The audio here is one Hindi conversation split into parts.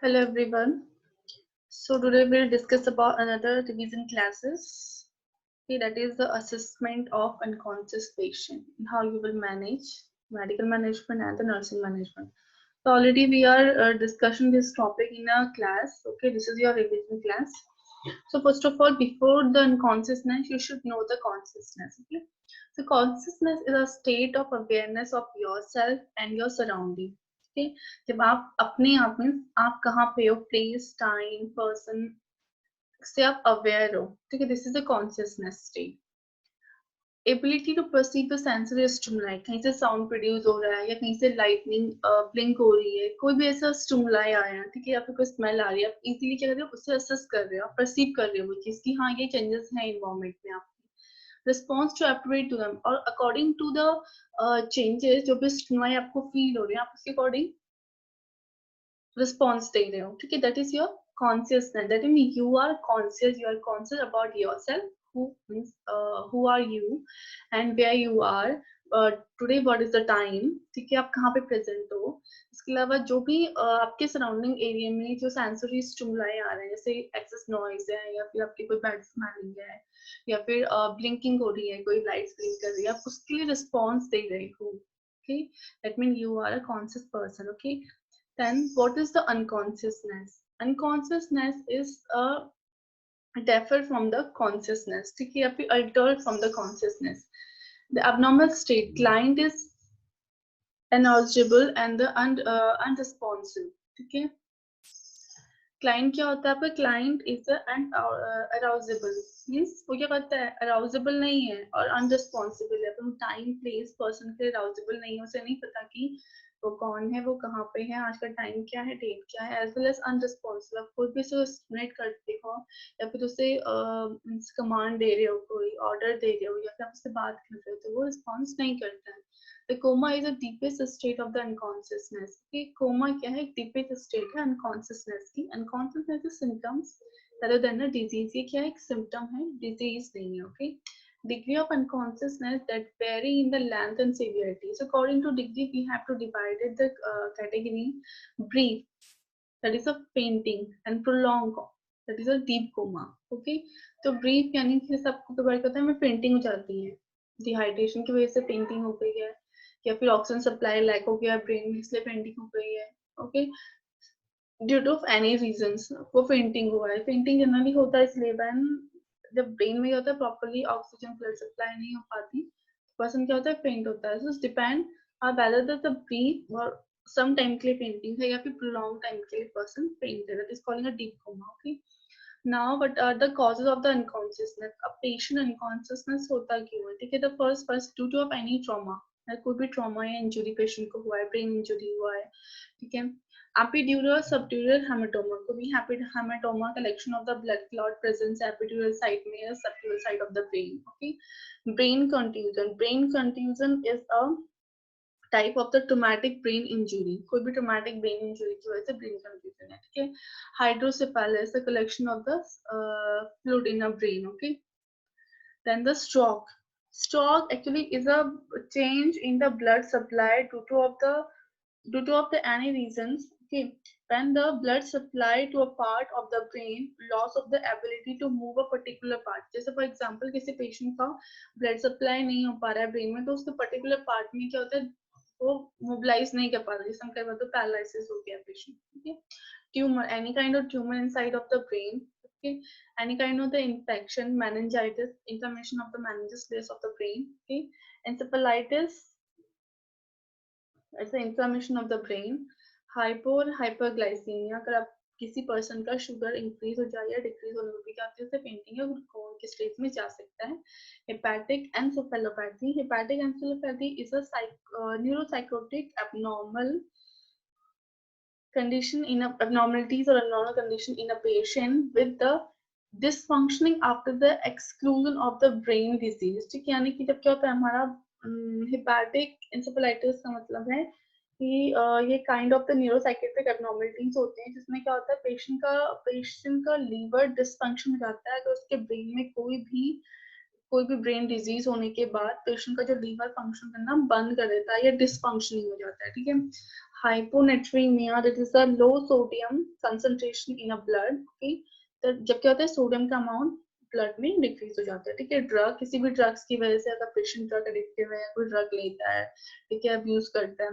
Hello everyone. So today we'll discuss about another revision classes. Okay, that is the assessment of unconscious patient and how you will manage medical management and the nursing management. So already we are discussing this topic in a class. Okay, this is your revision class. So first of all, before the unconsciousness, you should know the consciousness. Okay, so consciousness is a state of awareness of yourself and your surrounding. Okay, जब आप अपने आप में आप कहाँ पे हो, प्लेस, टाइम, पर्सन से आप अवेयर हो, ठीक है, this is the consciousness state. Ability to perceive the sensory stimuli, कहीं से साउंड प्रोड्यूस हो रहा है या कहीं से लाइटनिंग ब्लिंक हो रही है, कोई भी ऐसा स्टिमुलाई आया है, ठीक है, या फिर कोई स्मेल आ रही है, आप इजीली क्या कर रहे हो, उससे असेस कर रहे हो, आप परसीव कर रहे हो वो चीज कि हाँ ये चेंजेस हैं इन्वायरमेंट में आपके, response to appropriate to them, और अकॉर्डिंग टू द चेंजेस जो भी स्टिमुलाई आपको फील हो रहे हैं, आप उसके अकॉर्डिंग रिस्पॉन्स दे रहे हो, ठीक है, that is your consciousness. That means you are conscious about yourself, who means who are you and where you are today, what is the time, ठीक है, आप कहाँ पे प्रेजेंट हो. इसके अलावा जो भी आपके सराउंडिंग एरिया में जो सेंसरी स्टिमुलाई आ रहे हैं, जैसे एक्सेस नॉइज है या फिर आपकी कोई बैड स्मेलिंग है या फिर ब्लिंकिंग हो रही है, कोई लाइट्स ब्लिंक कर रही है, आप उसके लिए रिस्पॉन्स दे रहे हो. Okay, that means you are a conscious person. Okay, then what is the unconsciousness? Unconsciousness is a differ from the consciousness, ठीक है, या फिर altered from the consciousness. The abnormal state, client is ineligible and the unresponsive, ठीक है. क्लाइंट क्या होता है आपका, क्लाइंट इज अराउजेबल, मीन्स वो क्या करता है, अराउजेबल नहीं है और अनरिस्पॉन्सिबल है, तो टाइम प्लेस पर्सन के अराउजेबल नहीं है, उसे नहीं पता कि वो कौन है, वो कहाँ पे है, आज का टाइम क्या है, डेट क्या है, एज वेल एज अनरिस्पॉन्सिबल. आप कोई भी उसे स्टिमुलेट करते हो या फिर उसे कमांड दे रहे हो, कोई ऑर्डर दे रहे हो या फिर आप उससे बात कर रहे हो, तो वो रिस्पॉन्स नहीं करता है. The coma is a deepest state of the unconsciousness. कि coma क्या है, deepest state है unconsciousness की. Unconsciousness is symptoms rather than a disease. ये क्या है, एक symptom है, disease नहीं है. Okay. Degree of unconsciousness that vary in the length and severity. So according to degree, we have to divide the category brief, that is a fainting, and prolonged, that is a deep coma. Okay. तो brief यानी कि जैसे आपको कई बार कहता है हमें fainting हो जाती है, डिहाइड्रेशन की वजह से fainting हो गई है या फिर ऑक्सीजन सप्लाई लैक हो गया ब्रेन में, इसलिए फेंटिंग हो गई है. Okay, due to any reasons वो फेंटिंग हुआ है. फेंटिंग जनरली होता है इसलिए व्हेन जब ब्रेन में होता है प्रॉपर्ली ऑक्सीजन ब्लड सप्लाई नहीं हो पाती, पर्सन क्या होता है, फेंट होता है. So depend whether the breath और सम टाइम के लिए फेंटिंग है या फिर प्रोलॉन्ग टाइम के लिए पर्सन फेंट है, that is calling a deep coma. Okay, now what are the causes of the unconsciousness. अब पेशेंट अनकॉन्शियसनेस होता क्यों है, ठीक है, the first due to of any trauma, कोई भी ट्रॉमा या इंजुरी पेशेंट को हुआ है, ब्रेन इंजुरी हुआ है, ठीक है. Epidural subdural hematoma could be hematoma, collection of the blood clot presence epidural site में या subdural site of the brain. Okay, brain contusion. Brain contusion is a type of the traumatic brain injury. कोई भी traumatic brain injury की वजह से brain contusion है, ठीक है. Hydrocephalus, the collection of the fluid in a brain. Okay, then the stroke. Stroke actually is a change in the blood supply due to any reasons. Okay, when the blood supply to a part of the brain, loss of the ability to move a particular part. जैसे for example किसी patient का blood supply नहीं हो पा रहा है brain में, तो उसके particular part में क्या होता है, वो mobilize नहीं कर पा रहा है, जैसे हम कई बार तो paralysis हो गया patient. Okay, tumor, any kind of tumor inside of the brain. Okay, any kind of the infection, meningitis, inflammation of the meninges layers of the brain. Okay, encephalitis, it's the inflammation of the brain. Hypo और hyperglycemia, अगर आप किसी पर्सन का शुगर इंक्रीज हो जाए या डिक्रीज होने में भी क्या होती है, फेंटिंग या ग्लूकोन के स्टेज में जा सकता है. Hepatic encephalopathy. Hepatic encephalopathy is a neuropsychotic abnormal condition in a abnormalities or abnormal condition in a patient with the dysfunctioning after the exclusion of the brain disease. ठीक है, यानी कि जब क्या होता है हमारा hepatic encephalitis का मतलब है कि ये kind of the neuropsychiatric abnormalities होते हैं, जिसमें क्या होता है पेशेंट का लीवर डिसफंक्शन हो जाता है. अगर उसके ब्रेन में कोई भी ब्रेन डिजीज होने के बाद पेशेंट का जो लीवर फंक्शन करना बंद कर देता है या डिसफंक्शनिंग हो जाता है. ठीक है, hyponatremia, that is a low sodium concentration in a blood. Okay, तो जब क्या होता है सोडियम का अमाउंट ब्लड में डिक्रीज हो जाता है. ठीक है, ड्रग किसी भी ड्रग्स की वजह से अगर पेशेंट ड्रग एडिक्टिव है, कोई ड्रग लेता है, ठीक है, अब्यूज करता है,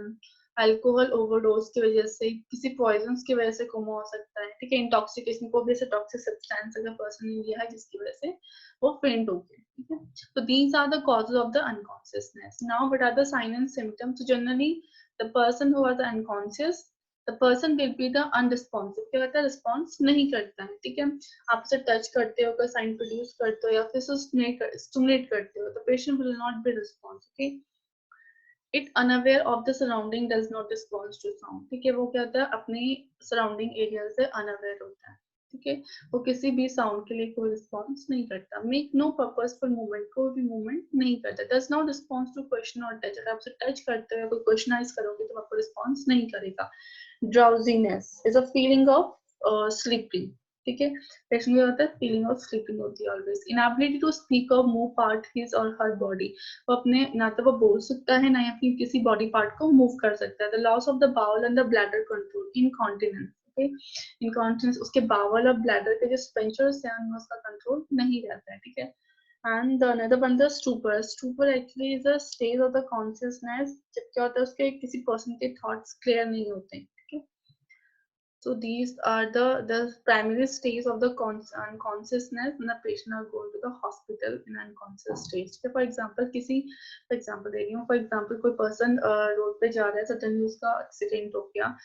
अल्कोहल ओवरडोज की वजह से, किसी पॉइजन की वजह से कोमा हो सकता है. ठीक है, इंटॉक्सिकेशन को भी ऐसे टॉक्सिक सब्सटेंस अगर पर्सन ने लिया है जिसकी वजह से वो फेंट हो गए. ठीक है, so these are the causes of the unconsciousness. Now what are the signs and symptoms? So generally the person who was unconscious, the person will be the unresponsive. क्या कहता है, रिस्पॉन्स नहीं करता है. ठीक है, आप उसे टच करते हो, कोई साइन प्रोड्यूस करते हो या फिर स्टिमुलेट करते हो, the patient will not be response. Okay, it unaware of the surrounding, does not respond to sound. ठीक है, वो क्या होता है, अपने सराउंडिंग एरिया से अनअवेयर होता है. ठीक है, वो किसी भी साउंड के लिए कोई रिस्पॉन्स नहीं करता. मेक नो पर्पसफुल मूवमेंट, कोई भी मूवमेंट नहीं करता. Does not response to question और टच. अगर आप उसे टच करते हो, कोई क्वेश्चनाइज करोगे तो आपको रिस्पॉन्स नहीं करेगा. Drowsiness is a feeling of sleeping. ठीक है, पेशेंट में होता है फीलिंग ऑफ स्लीपिंग होती है ऑलवेज. इनएबिलिटी टू स्पीक और मूव पार्ट हिज और हर बॉडी. वो अपने ना तो वो बोल सकता है ना या फिर किसी बॉडी पार्ट को मूव कर सकता है. The loss of the bowel and the bladder control, incontinence. Okay, incontinence, उसके बाउल और ब्लैडर के जो स्पेंचर्स हैं उनमें उसका कंट्रोल नहीं रहता है. ठीक है, and the another one the stupor. Stupor actually is a state of the consciousness जब क्या होता है उसके किसी person के thoughts clear नहीं होते हैं. ठीक है, so these are the primary stages of the unconsciousness when the patient are going to the hospital in unconscious stage. For example for example दे रही हूँ, for example कोई person रोड पे जा रहा है, suddenly उसका एक्सीडेंट हो गया.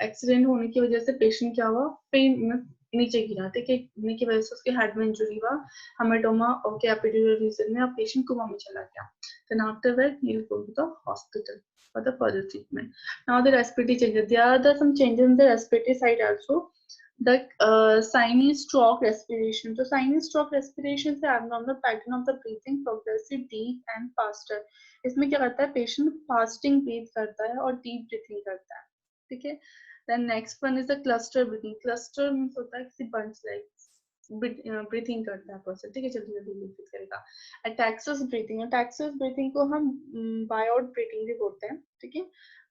एक्सीडेंट होने की वजह से पेशेंट क्या हुआ, पेन नीचे गिरा. ठीक है, गिरने की वजह से उसके हेड में इंजुरी हुआ, हेमेटोमा ओके एपिड्यूरल रीजन में, अब पेशेंट कोमा में चला गया. then after that he will go to the hospital for the further treatment. Now the respiratory changes. There are some changes in the respiratory side also. The sinus stroke respiration. So sinus stroke respiration is abnormal pattern of the breathing, progressive, deep and faster. इसमें क्या करता है, पेशेंट फास्टिंग ब्रीथ करता है और डीप ब्रीथिंग करता है. ठीक है, then next one is the cluster breathing. Cluster means होता है किसी बंच लाइक ब्रीथिंग करता है पर्सन. ठीक है, जल्दी जल्दी ब्रीथ करेगा. अटैक्सिस ब्रीथिंग. अटैक्सिस ब्रीथिंग को हम बायोड ब्रीथिंग भी बोलते हैं. ठीक है,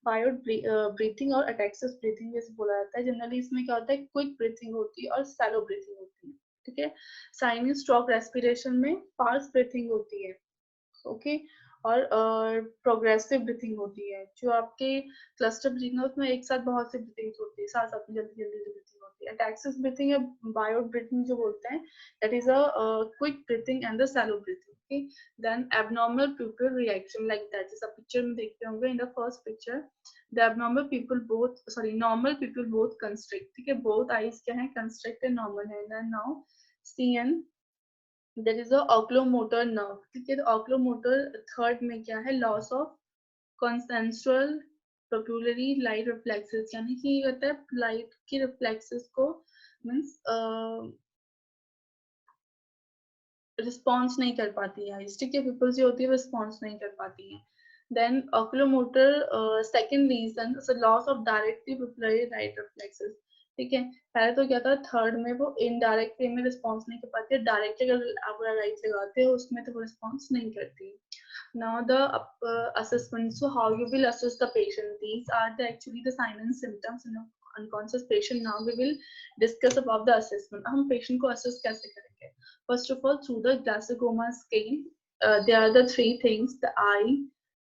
बायोड ब्रीथिंग और अटैक्सिस ब्रीथिंग जैसे बोला जाता है. जनरली इसमें क्या होता है, क्विक ब्रीथिंग होती है और सैलो ब्रीथिंग होती है. ठीक है, साइनस स्ट्रोक रेस्पिरेशन में फास्ट ब्रीथिंग होती है. ओके, और प्रोग्रेसिव ब्रीथिंग होती है. जो आपके क्लस्टर ब्रीथिंग है उसमें एक साथ बहुत सी ब्रीथिंग्स होती है, साथ साथ में जल्दी जल्दी ब्रीथिंग होती है. अटैक्सिस ब्रीथिंग या बायोड ब्रीथिंग जो बोलते हैं, that is a quick breathing and the shallow breathing. Okay, then abnormal pupil reaction like that. जैसा पिक्चर में देखते होंगे in the first picture, the abnormal pupil both normal pupil both constrict. ठीक है, बोथ आईज क्या है, कंस्ट्रिक्ट एंड नॉर्मल है. Then now C N there is a oculomotor nerve. ठीक है, तो oculomotor थर्ड में क्या है, loss of consensual pupillary light reflexes. यानी कि ये होता है लाइट की रिफ्लेक्सेस को मींस रिस्पॉन्स नहीं कर पाती है. ठीक है, पिपल्स जो होती है रिस्पॉन्स नहीं कर पाती है. Then oculomotor second reason is loss of directly pupillary light reflexes. ठीक है, पहले तो क्या था, थर्ड में वो इनडायरेक्ट वे में रिस्पॉन्स नहीं कर पाती है, डायरेक्टली अगर आप लाइट लगाते हो उसमें तो वो रिस्पॉन्स नहीं करती. Now the assessment. So how you will assess the patient? These are actually the signs and symptoms in a unconscious patient. Now we will discuss about the assessment. हम patient को assess कैसे करेंगे? First of all, through the glaucoma scale, there are the three things: the eye,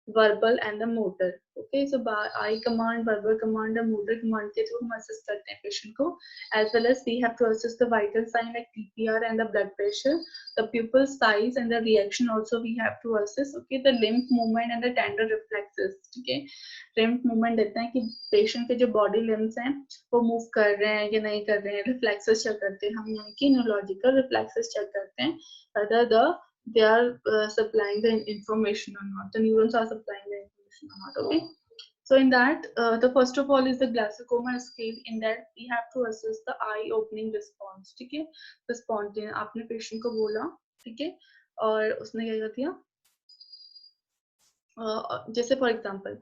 verbal and the motor. Okay, so by eye command, verbal command and motor command के through हम assess करते हैं patient को. As well as we have to assess the vital sign like TPR and the blood pressure, the pupil size and the reaction also we have to assess. Okay, the lymph movement and the tender reflexes. ठीक है, lymph movement देते हैं कि patient के जो body limbs हैं वो move कर रहे हैं या नहीं कर रहे हैं. reflexes check करते हैं हम, यानी कि neurological reflexes check करते हैं whether they are supplying the information or not, the neurons are supplying the information or not. Okay, so in that the first of all is the glaucoma scale. In that we have to assess the eye opening response. ठीक है, response आपने patient को बोला, ठीक है, और उसने क्या कर दिया, जैसे फॉर एग्जांपल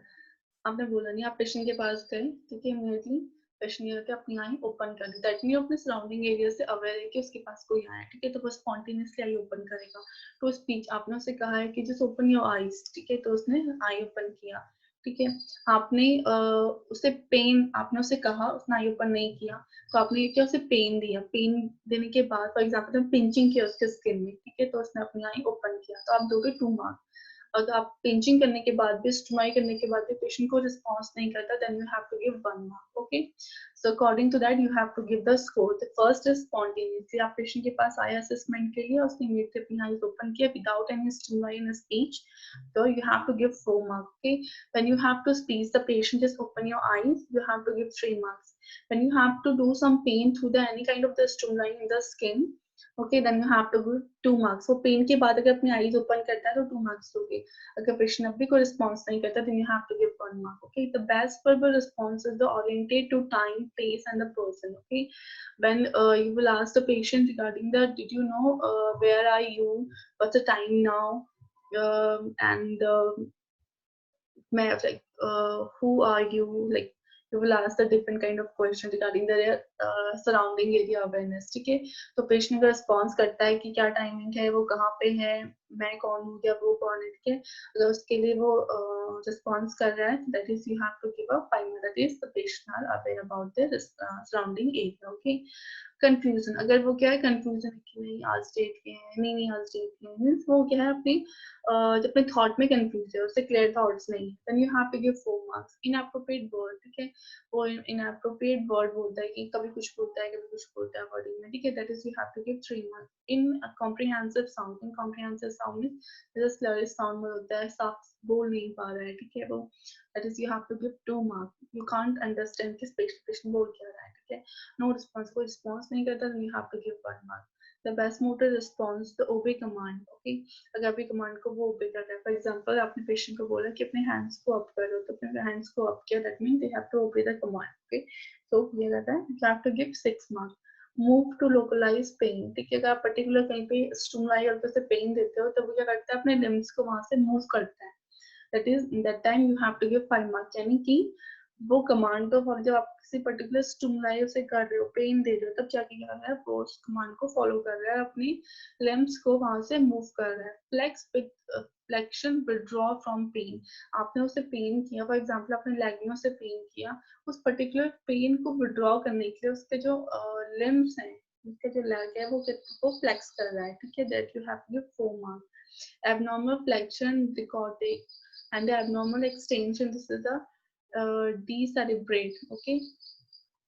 आपने बोला नहीं, आप पेशेंट के पास गए. ठीक है, इमीडिएटली पेशेंट ने करके अपनी आई ओपन कर दी. दैट मीन अपने सराउंडिंग एरिया से अवेयर है कि उसके पास कोई आया है. ठीक है, तो वो स्पॉन्टेनियसली आई ओपन करेगा. तो स्पीच आपने उसे कहा है कि जस्ट ओपन योर आईज. ठीक है, तो उसने आई ओपन किया. ठीक है। आपने उसे पेन, आपने उसे कहा, उसने आई ओपन नहीं किया, तो आपने क्या उसे पेन दिया, पेन देने के बाद फॉर एग्जाम्पल पिंचिंग किया उसके स्किन में, ठीक है, तो उसने अपनी आई ओपन किया, तो आप दोगे 2 मार्क। अगर आप पिंचिंग करने के बाद भी, स्टमाई करने के बाद भी पेशेंट को रिस्पॉन्स नहीं करता, then you have to give 1 mark. Okay, so according to that you have to give the score. The first is spontaneously, आप पेशेंट के पास आए असेसमेंट के लिए, उसने इमीडिएटली अपनी आईज ओपन किया without any stimuli in speech, so you have to give 4 marks. Okay, when you have to speak, the patient just open your eyes, you have to give 3 marks. When you have to do some pain through the any kind of the stimuli in the skin, okay, then you have to give 2 marks. So pain के बाद अगर अपनी eyes open करता है तो 2 marks दोगे, अगर patient अब भी कोई response नहीं करता, then you have to give 1 mark. Okay, the best verbal response is the oriented to time, place and the person. Okay, when you will ask the patient regarding the, did you know where are you, what's the time now, and like who are you, like you will ask the different kind of question regarding the surrounding area awareness. ठीक है, तो पेशेंट का रिस्पॉन्स करता है कि क्या टाइमिंग है, वो कहाँ पे है, मैं कौन हूँ या वो कौन है, ठीक है, अगर उसके लिए वो रिस्पॉन्स कर रहा है, that is you have to give a 5 minute, that is the patient are aware about the surrounding area. Okay, confusion, अगर वो क्या है कंफ्यूजन कि नहीं आज डेट के हैं, नहीं नहीं आज डेट के हैं, मीन्स वो क्या है अपनी जब अपने थॉट में कंफ्यूज है, उससे क्लियर थॉट्स नहीं, then you have to give 4 marks. Inappropriate word, ठीक है, वो इनएप्रोप्रिएट वर्ड बोलता है कि कभी कुछ बोलता है कभी कुछ बोलता है वर्डिंग में, ठीक है, that is you have to give 3 marks. In comprehensive sound, in comprehensive sound में जैसे स्लरिश साउंड में होता है, साफ बोल नहीं पा रहा है, ठीक है, वो that is you have to give 2 marks. You can't understand कि पेशेंट बोल क्या रहा है, ठीक है, नो रिस्पॉन्स, कोई रिस्पॉन्स नहीं करता, then you have to give 1 mark. The best motor response, the obey command. Okay, अगर आपकी कमांड को वो ओबे कर रहा है, फॉर एग्जांपल आपने पेशेंट को बोला कि अपने हैंड्स को अप करो, तो अपने हैंड्स को अप किया, that mean they have to obey the command. Okay, तो ये रहता है, you have to give 6 marks. Move to localize pain, ठीक है, अगर आप पर्टिकुलर कहीं पे स्टिमुलाई और से पेन देते हो, तो वो क्या करता है, अपने लिम्स को वहां से मूव करता है, that is that time you have to give 5 marks. यानी कि वो कमांड को फॉलो, जब आप किसी पर्टिकुलर स्टिमुलाई से कर रहे हो, पेन दे रहे हो, तब जाके क्या कर रहा है, वो उस कमांड को फॉलो कर रहा है, अपनी लिम्स को वहां से मूव कर रहा है। Flex with flexion withdraw from pain, आपने उसे पेन किया, फॉर एग्जांपल आपने लेग में उसे पेन किया, उस पर्टिकुलर पेन को विथड्रॉ करने के लिए उसके जो लिम्स हैं, उसके जो लेग है, वो फ्लेक्स कर रहा है, ठीक है, that you have to give 4 marks. abnormal flexion, decortic and the abnormal extension, this is the decerebrate. Okay,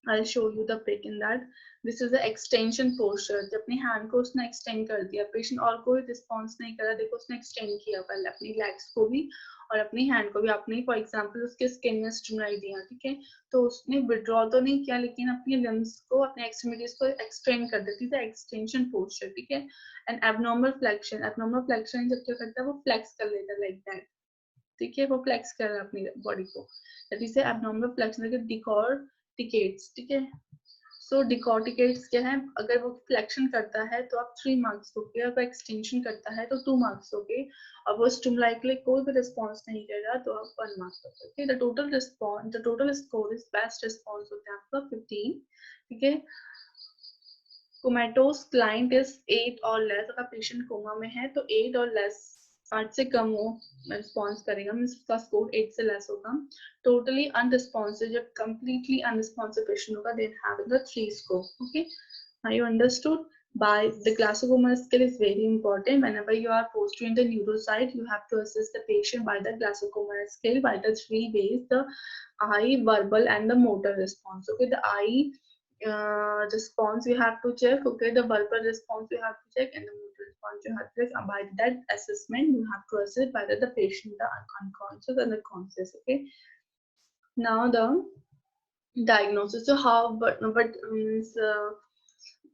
I'll show you the pic in that. This is the extension posture, जब अपनी हैंड को उसने एक्सटेंड कर दिया, पेशेंट और कोई रिस्पॉन्स नहीं करा, देखो उसने एक्सटेंड किया पहले अपनी लेग्स को भी और अपनी हैंड को भी, आपने फॉर एग्जांपल उसके स्किन में स्टिमुलाई दिया, ठीक है, तो उसने विड्रॉ तो नहीं किया, लेकिन अपनी लिम्स को, अपने एक्सट्रीमिटीज को एक्सटेंड कर देती है, एक्सटेंशन पोस्चर, ठीक है। And abnormal flexion, abnormal flexion जब क्या करता है, वो फ्लेक्स कर लेता है लाइक दैट, ठीक है, वो फ्लेक्स कर रहा है अपनी बॉडी को, दैट इज एबनॉर्मल फ्लेक्शन। डिकॉर्टिकेट्स, ठीक है, सो डिकॉर्टिकेट्स क्या है, अगर वो फ्लेक्शन करता है तो आप 3 मार्क्स दोगे, अगर एक्सटेंशन करता है तो 2 मार्क्स दोगे, और वो स्टिमुलाई के लिए कोई भी रिस्पॉन्स नहीं कर रहा तो आप 1 मार्क्स दोगे। The total response, the total score is best response होता है आपका 15, ठीक है। कोमेटोस क्लाइंट इज 8 और लेस, अगर पेशेंट कोमा में है तो 8 और लेस, 8 से कम हो रिस्पॉन्स करेगा, मींस उसका स्कोर 8 से लेस होगा। टोटली अनरिस्पॉन्सिव, जब कंप्लीटली अनरिस्पॉन्सिव पेशेंट होगा, then having the 3 score. Okay, now you understood. By the Glasgow scale is very important. Whenever you are posting the neuropsych, you have to assess the patient by the Glasgow scale by the 3 ways: the eye, verbal, and the motor response. Okay, the eye response you have to check. Okay, the verbal response you have to check, and the motor response you have to check. And by that assessment, you have to assess whether the patient the unconscious and the conscious. Okay, now the diagnosis. So how, but means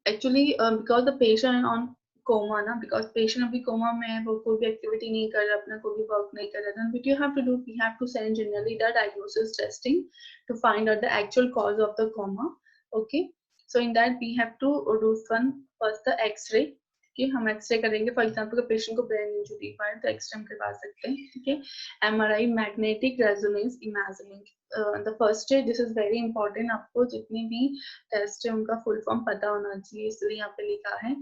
actually because the patient on coma ना, because patient अभी coma में है, वो कोई भी activity नहीं कर रहा, अपना कोई भी work नहीं कर रहा, then what you have to do, we have to send generally the diagnosis testing to find out the actual cause of the coma. Okay, so in that we have to do first the X-ray, कि हम एक्सरे करेंगे, फॉर एग्जांपल पेशेंट को ब्रेन इंजरी हुआ है तो एक्सरे हम करवा सकते हैं, ठीक है। MRI magnetic resonance imaging, the first है, दिस इज वेरी इंपॉर्टेंट, आपको जितनी भी टेस्ट है उनका फुल फॉर्म पता होना चाहिए, इसलिए यहाँ पे लिखा है,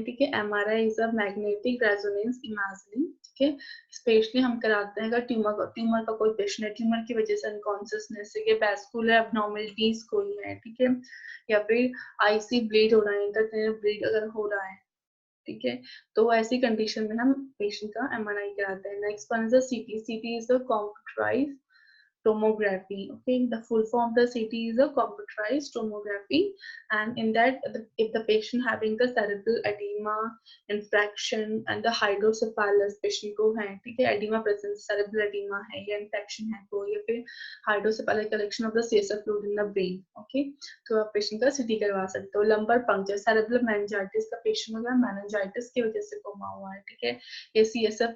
ठीक है। MRI is a magnetic resonance imaging, ठीक है। स्पेशली हम कराते हैं अगर ट्यूमर का कोई पेशेंट है, ट्यूमर की वजह से अनकॉन्शियसनेस है, वैस्कुलर एब्नॉर्मलिटीज कोई है, ठीक है, या फिर आईसी ब्लीड हो रहा है, इंटरक्रेनियल ब्लीड अगर हो रहा है, ठीक है, तो ऐसी कंडीशन में हम पेशेंट का एमआरआई कराते हैं। नेक्स्ट वन इज सीटी, सीटी is a computerised tomography. Okay, the full form of the CT is a computerized tomography, and in that, if the patient having the cerebral edema, infraction, and the hydrocephalus patient को है, ठीक है, edema present, cerebral edema है या infection है कोई, या फिर hydrocephalic collection of the CSF fluid in the brain, okay, तो आप पेशेंट का CT करवा सकते हो। लंबर पंक्चर, cerebral meningitis का पेशेंट हो गया, meningitis की वजह से कोमा हुआ है, ठीक है, ये CSF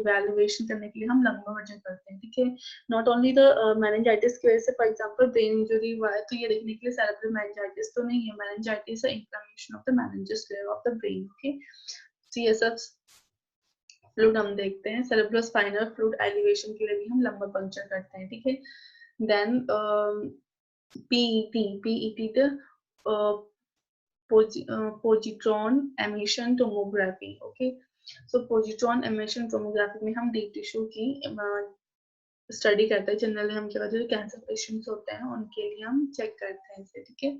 evaluation करने के लिए हम लंबर वर्जन करते हैं, ठीक है। नॉट ओनली द मेनिंजाइटिस की वजह से, फॉर एग्जांपल ब्रेन इंजरी हुआ है तो ये देखने के लिए सेरेब्रल मेनिंजाइटिस तो नहीं है, मेनिंजाइटिस है inflammation of the meninges layer of the brain, okay. CSF fluid हम देखते हैं, सेरेब्रो स्पाइनल फ्लूइड एलिवेशन के लिए भी हम लंबर पंक्चर करते हैं, ठीक है। Then PET the positron emission tomography, okay. So positron emission tomography में हम डीप टिश्यू की स्टडी करते हैं, जनरली हम क्या करते हैं, कैंसर पेशेंट्स होते हैं उनके लिए हम चेक करते हैं इसे, ठीक है।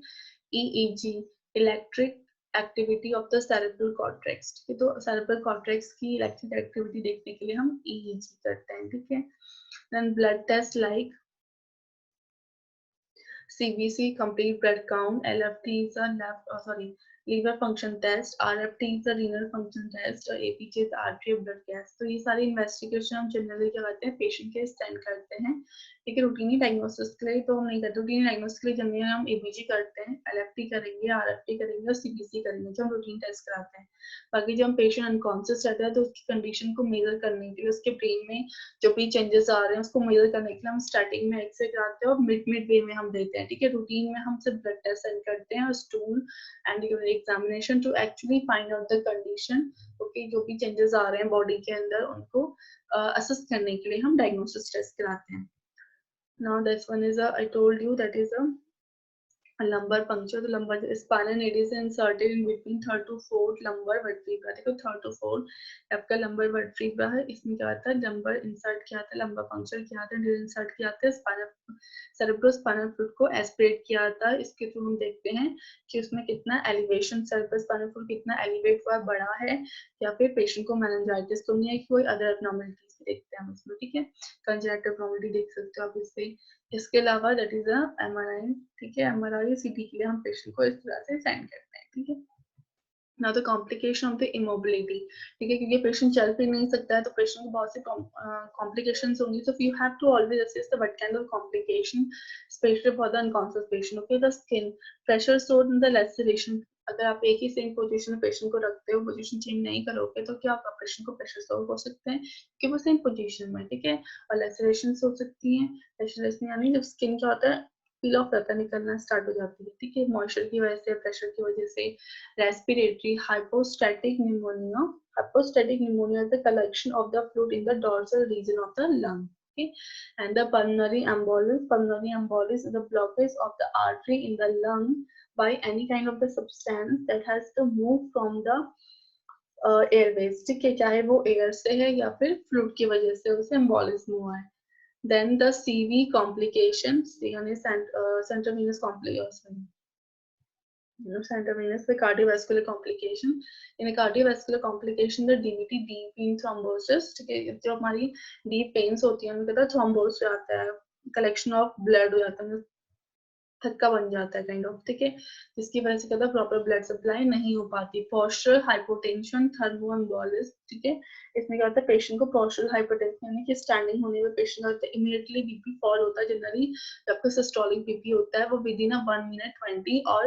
EEG, electric activity of the cerebral cortex, ठीक है, तो सेरेब्रल कॉर्टेक्स की इलेक्ट्रिक एक्टिविटी देखने के लिए हम ईईजी करते हैं, ठीक है। Then blood test like CBC, complete blood count, LFT is a liver function test, RFT is a renal function test, और APG is arterial blood gas। तो ये सारी इन्वेस्टिगेशन हम जनरली क्या करते हैं, पेशेंट के स्टैंड करते हैं, ठीक है। रूटीनी डायग्नोसिस के लिए तो हम नहीं करते, रूटीनी डायग्नोसिस के लिए जनरली हम APG करते हैं, LFT करेंगे, RFT करेंगे और CBC करेंगे, जो हम रूटीन टेस्ट कराते हैं। बाकी जब हम पेशेंट अनकॉन्शियस रहता है तो उसकी कंडीशन को मेजर करने के लिए, उसके ब्रेन में जो भी चेंजेस आ रहे हैं उसको मेजर करने के लिए हम स्टार्टिंग में एक्सरे कराते हैं और मिड वे में हम देते हैं, ठीक है। रूटीन में हम सिर्फ ब्लड टेस्ट सेंड करते हैं और stool and urine examination to actually find out the condition, okay, जो भी चेंजेस आ रहे हैं बॉडी के अंदर उनको असेस करने के लिए हम डायग्नोसिस टेस्ट कराते हैं। Now this one is I told you that is a lumbar puncture, तो lumbar spinal nail is inserted in between third to fourth lumbar vertebra, देखो third to fourth आपका lumbar vertebra है, इसमें क्या आता है, lumbar insert किया था, lumbar puncture किया था, nail insert किया था, spinal cerebrospinal fluid को aspirate किया था, इसके थ्रू हम देखते हैं कि उसमें कितना elevation, cerebrospinal fluid कितना elevate हुआ, बड़ा है, या फिर पेशेंट को meningitis तो नहीं है, कि कोई other abnormalities देखते हैं हम इसमें, ठीक है। congenital abnormality देख सकते हो आप इससे। इसके अलावा दैट इज एमआरआई, ठीक है, एमआरआई सीटी के लिए हम पेशेंट को इस तरह से सेंड करते हैं, ठीक है। Now the complication of the immobility, ठीक है, क्योंकि पेशेंट चल फिर नहीं सकता है तो पेशेंट को बहुत सी कॉम्प्लिकेशंस होंगी, so you have to always assess the what kind of complication, specially for the unconscious patient, okay. The skin pressure sores in the laceration, अगर आप एक ही सेम पोजीशन में पेशेंट को रखते हो, पोजीशन चेंज नहीं करोगे तो क्या होगा, पेशेंट को प्रेशर सोर हो सकते हैं कि वो सेम पोजीशन में, ठीक है। और लैसेरेशंस हो सकती हैं, लैसेरेशन यानी जब स्किन क्या होता है, पील ऑफ रहता है, निकलना स्टार्ट हो जाती है, ठीक है, मॉइस्चर की वजह से, प्रेशर की वजह से। Respiratory hypostatic pneumonia, hypostatic pneumonia is the collection of the fluid in the dorsal region of the lung, okay. And the pulmonary embolus is the blockage of the artery in the lung by any kind of the substance that has to move from the airways, ठीक है, चाहे वो एयर से है या फिर फ्लूइड की वजह से उसे एम्बोलिज्म हुआ है। Then the CV complications, यानी central venous complication, central venous cardiovascular complication, in a cardiovascular complication the DVT, deep vein thrombosis, ठीक है, जो हमारी deep veins होती है उनके अंदर थ्रोम्बोस हो जाता है, collection of blood हो जाता है, थक्का बन जाता है काइंड ऑफ, ठीक है, जिसकी वजह से क्या होता है, प्रॉपर ब्लड सप्लाई नहीं हो पाती। पोस्चरल हाइपोटेंशन, थर्मोएम्बोलिस, ठीक है, इसमें क्या होता है, पेशेंट को पोस्चरल हाइपोटेंशन यानी कि स्टैंडिंग होने में पेशेंट का होता है, इमीडिएटली बीपी फॉल होता है, जनरली जब आपका सिस्टोलिक बीपी होता है वो विद इन 1 मिनट 20, और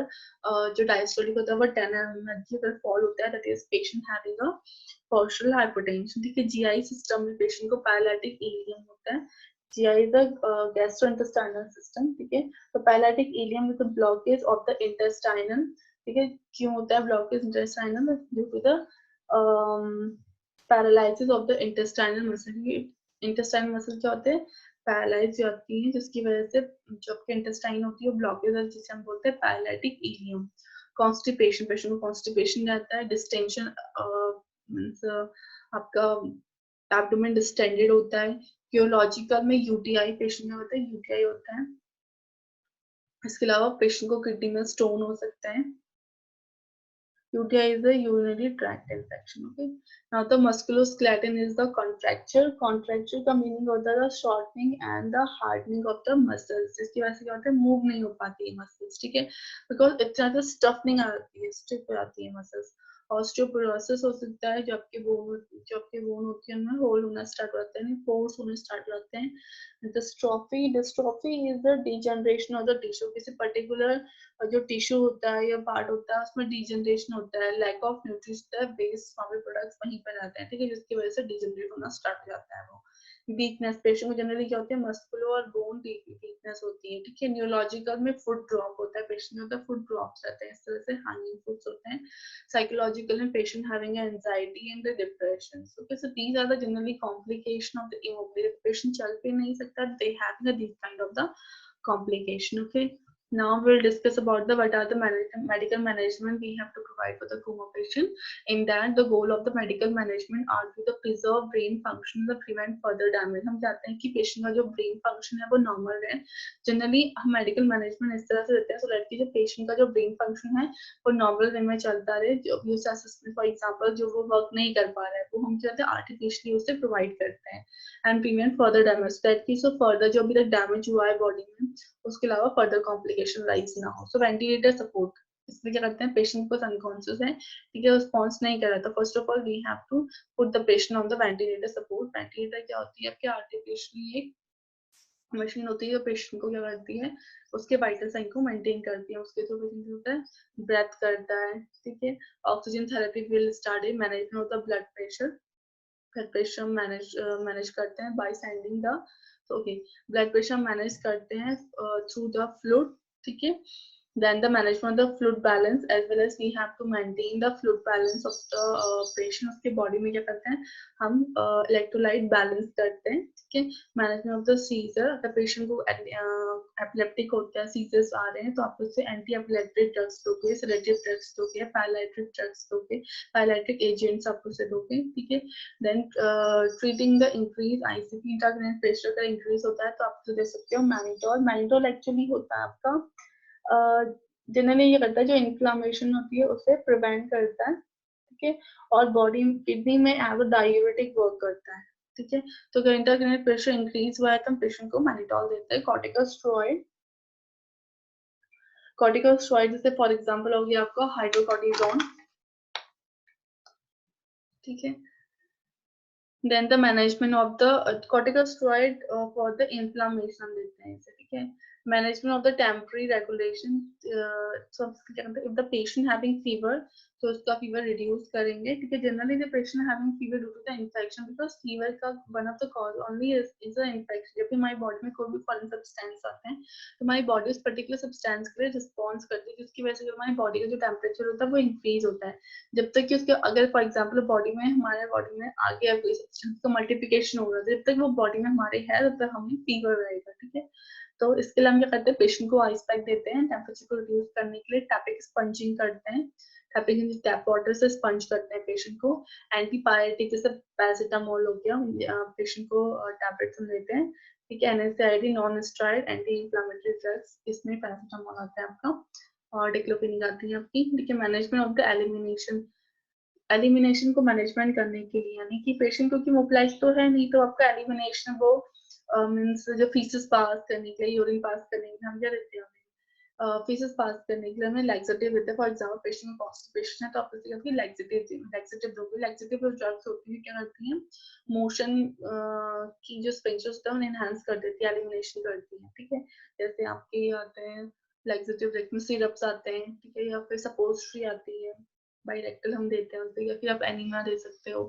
जो डायस्टोलिक होता है वो 10 मिनट अगर फॉल होता है, that is patient having a postural hypotension, ठीक है। जीआई सिस्टम में पेशेंट को पैरालिटिक इलियम होता है, GI is the gastrointestinal system, ठीक है। तो paralytic ileus is the blockage of the intestinal, ठीक है, क्यों होता है blockage intestinal? Due to the paralysis of the intestinal muscle. Intestinal muscle क्या होते हैं? पैरालाइज होती है, जिसकी वजह से जो आपके इंटेस्टाइन होती है ब्लॉकेज है, जिसे हम बोलते हैं पैरालिटिक इलियम। कॉन्स्टिपेशन, पेशेंट को कॉन्स्टिपेशन रहता है। डिस्टेंशन मींस आपका एब्डोमेन डिस्टेंडेड होता है। यूरोलॉजिकल में यूटीआई पेशेंट में होता है, यूटीआई होता है। इसके अलावा पेशेंट को किडनी में स्टोन हो सकता है। UTI is a urinary tract infection. Okay. Now the musculoskeleton is the contracture. Contracture का meaning होता है the shortening and the hardening of the muscles. जिसकी वजह से क्या होता है? Move नहीं हो पाती है muscles, ठीक है? Because इतना तो stiffening आती है, stiff हो जाती है muscles. Osteoporosis हो सकता है, जो आपके बोन होती है उनमें होल होना स्टार्ट होते हैं, पोर्स होने स्टार्ट होते हैं. Dystrophy is the degeneration of the tissue. किसी particular जो टिश्यू होता है या पार्ट होता है उसमें डिजनरेशन होता है, lack of nutrition based farmer products वहीं पर आते हैं, ठीक है, जिसकी वजह से डिजनरेट होना स्टार्ट हो जाता है वो. वीकनेस, पेशेंट को जनरली क्या होती है? मस्कुलर और बोन वीकनेस होती है, ठीक है. न्यूरोलॉजिकल में फुट ड्रॉप होता है, पेशेंट में होता है फुट ड्रॉप्स रहते हैं, इस तरह से हैंगिंग फुट्स होते हैं. साइकोलॉजिकल में patient having anxiety and depression. Okay, so these are the generally complication of the immobility. Patient चल भी नहीं सकता, they have this kind of the complication. Okay, now we'll discuss about the what are the medical management we have to provide for the coma patient. In that the goal of the medical management are to the preserve brain function and prevent further damage. हम चाहते हैं कि पेशेंट का जो ब्रेन फंक्शन है वो नॉर्मल रहे. जनरली हम मेडिकल मैनेजमेंट इस तरह से देते हैं सो दैट कि जो पेशेंट का जो ब्रेन फंक्शन है वो नॉर्मल वे में चलता रहे. जो यूज असिस्टेंट फॉर एग्जांपल जो वो वर्क नहीं कर पा रहा है वो हम चाहते हैं आर्टिफिशियली उसे प्रोवाइड करते हैं. And prevent further damage, that कि सो फर्दर जो अभी तक डैमेज हुआ है बॉडी में उसके अलावा फर्दर कॉम्प्लिकेशन राइज ना हो. सो वेंटिलेटर सपोर्ट, इसमें क्या करते हैं? पेशेंट को अनकॉन्शियस है, ठीक है, रिस्पॉन्स नहीं कर रहा, तो first of all we have to put the patient on the ventilator support. Ventilator क्या होती है? आपके आर्टिफिशियली एक मशीन होती है जो पेशेंट को क्या करती है? उसके वाइटल साइन को मेंटेन करती है. उसके थ्रू पेशेंट होता है ब्रेथ करता है, ठीक है. ऑक्सीजन थेरेपी विल स्टार्ट है. Management of the blood pressure manage करते हैं by sending the okay blood pressure manage करते हैं थ्रू द फ्लूइड, ठीक है. Then the management of the fluid balance as well as we have to maintain the fluid balance of the patient. उसके बॉडी में क्या करते हैं? हम इलेक्ट्रोलाइट बैलेंस करते हैं, ठीक है. मैनेजमेंट ऑफ द सीजर, अगर पेशेंट को एपिलेप्टिक होता है, सीजर्स आ रहे हैं तो आप उससे एंटी एपिलेप्टिक ड्रग्स दोगे, सेडेटिव ड्रग्स दोगे, पैरालाइटिक ड्रग्स दोगे, पैरालाइटिक एजेंट्स आप उसे दोगे, ठीक है. Then treating the increase ICP intracranial pressure का इंक्रीज होता है तो आप उसे दे सकते हो मैनिटोल. मैनिटोल एक्चुअली होता है आपका जनरली ये करता है जो इन्फ्लामेशन होती है उसे प्रिवेंट करता है, ठीक है. और बॉडी किडनी में एज अ डायूरेटिक वर्क करता है, ठीक है. तो अगर इंट्राक्रेनियल प्रेशर इंक्रीज हुआ है तो हम पेशेंट को मैनिटोल देते हैं. कॉर्टिकोस्टेरॉइड जैसे फॉर एग्जांपल हो गया आपका हाइड्रोकॉर्टिजोन, ठीक है. Then the management of the corticosteroid for the inflammation देते हैं इसे, ठीक है. Management of the temporary regulation, if the patient having fever तो उसका फीवर रिड्यूस करेंगे, ठीक है. Generally the patient having fever due to the infection because fever का one of the cause only is the infection. जब भी हमारी बॉडी में कोई भी फॉरेन सब्सटेंस आते हैं तो हमारी बॉडी उस पर्टिकुलर सब्सटेंस के लिए रिस्पॉन्स करती है, जिसकी वजह से जो हमारी बॉडी का जो टेम्परेचर होता है वो इंक्रीज होता है. जब तक कि उसके अगर फॉर एग्जाम्पल हमारे बॉडी में आ गया कोई सब्सटेंस का मल्टीप्लिकेशन हो रहा है, जब तक वो बॉडी में हमारे है तब तक हमें फीवर रहेगा, ठीक है. तो इसके लिए हम क्या करते हैं? पेशेंट को आइस पैक देते हैं टेम्परेचर को रिड्यूस करने के लिए. टैपिक स्पंजिंग करते हैं, टैपिंग टैप वाटर से स्पंज करते हैं पेशेंट को. एंटीपायरेटिक जैसे पैरासिटामोल हो गया पेशेंट को टैबलेट्स हम देते हैं, ठीक है. NSAID non steroid anti inflammatory drugs, इसमें पैरासिटामोल आता है आपका और डिक्लोफेनिक आती है आपकी, ठीक है. मैनेजमेंट ऑफ द एलिमिनेशन को मैनेजमेंट करने के लिए, यानी कि पेशेंट क्योंकि मोबिलाइज तो है नहीं तो आपका एलिमिनेशन वो मींस जो फीसेस पास करने के लिए, यूरिन पास करने के लिए हम क्या देते हैं? फीसेस पास करने के लिए हमें लैक्सेटिव देते हैं. फॉर एग्जांपल पेशेंट में कॉन्स्टिपेशन है तो आप उसे कहते हैं लैक्सेटिव दोगे. लैक्सेटिव ड्रग्स होती है क्या करती हैं? मोशन की जो स्पेंसर्स होता है उन्हें एनहांस कर देती है, एलिमिनेशन करती है, ठीक है. जैसे आपके आते हैं लैक्सेटिव ड्रग्स में सिरप्स आते हैं, ठीक है, या फिर सपोजिटरी आती है, बायरेक्टल हम देते हैं उसे, या फिर आप एनीमा दे सकते हो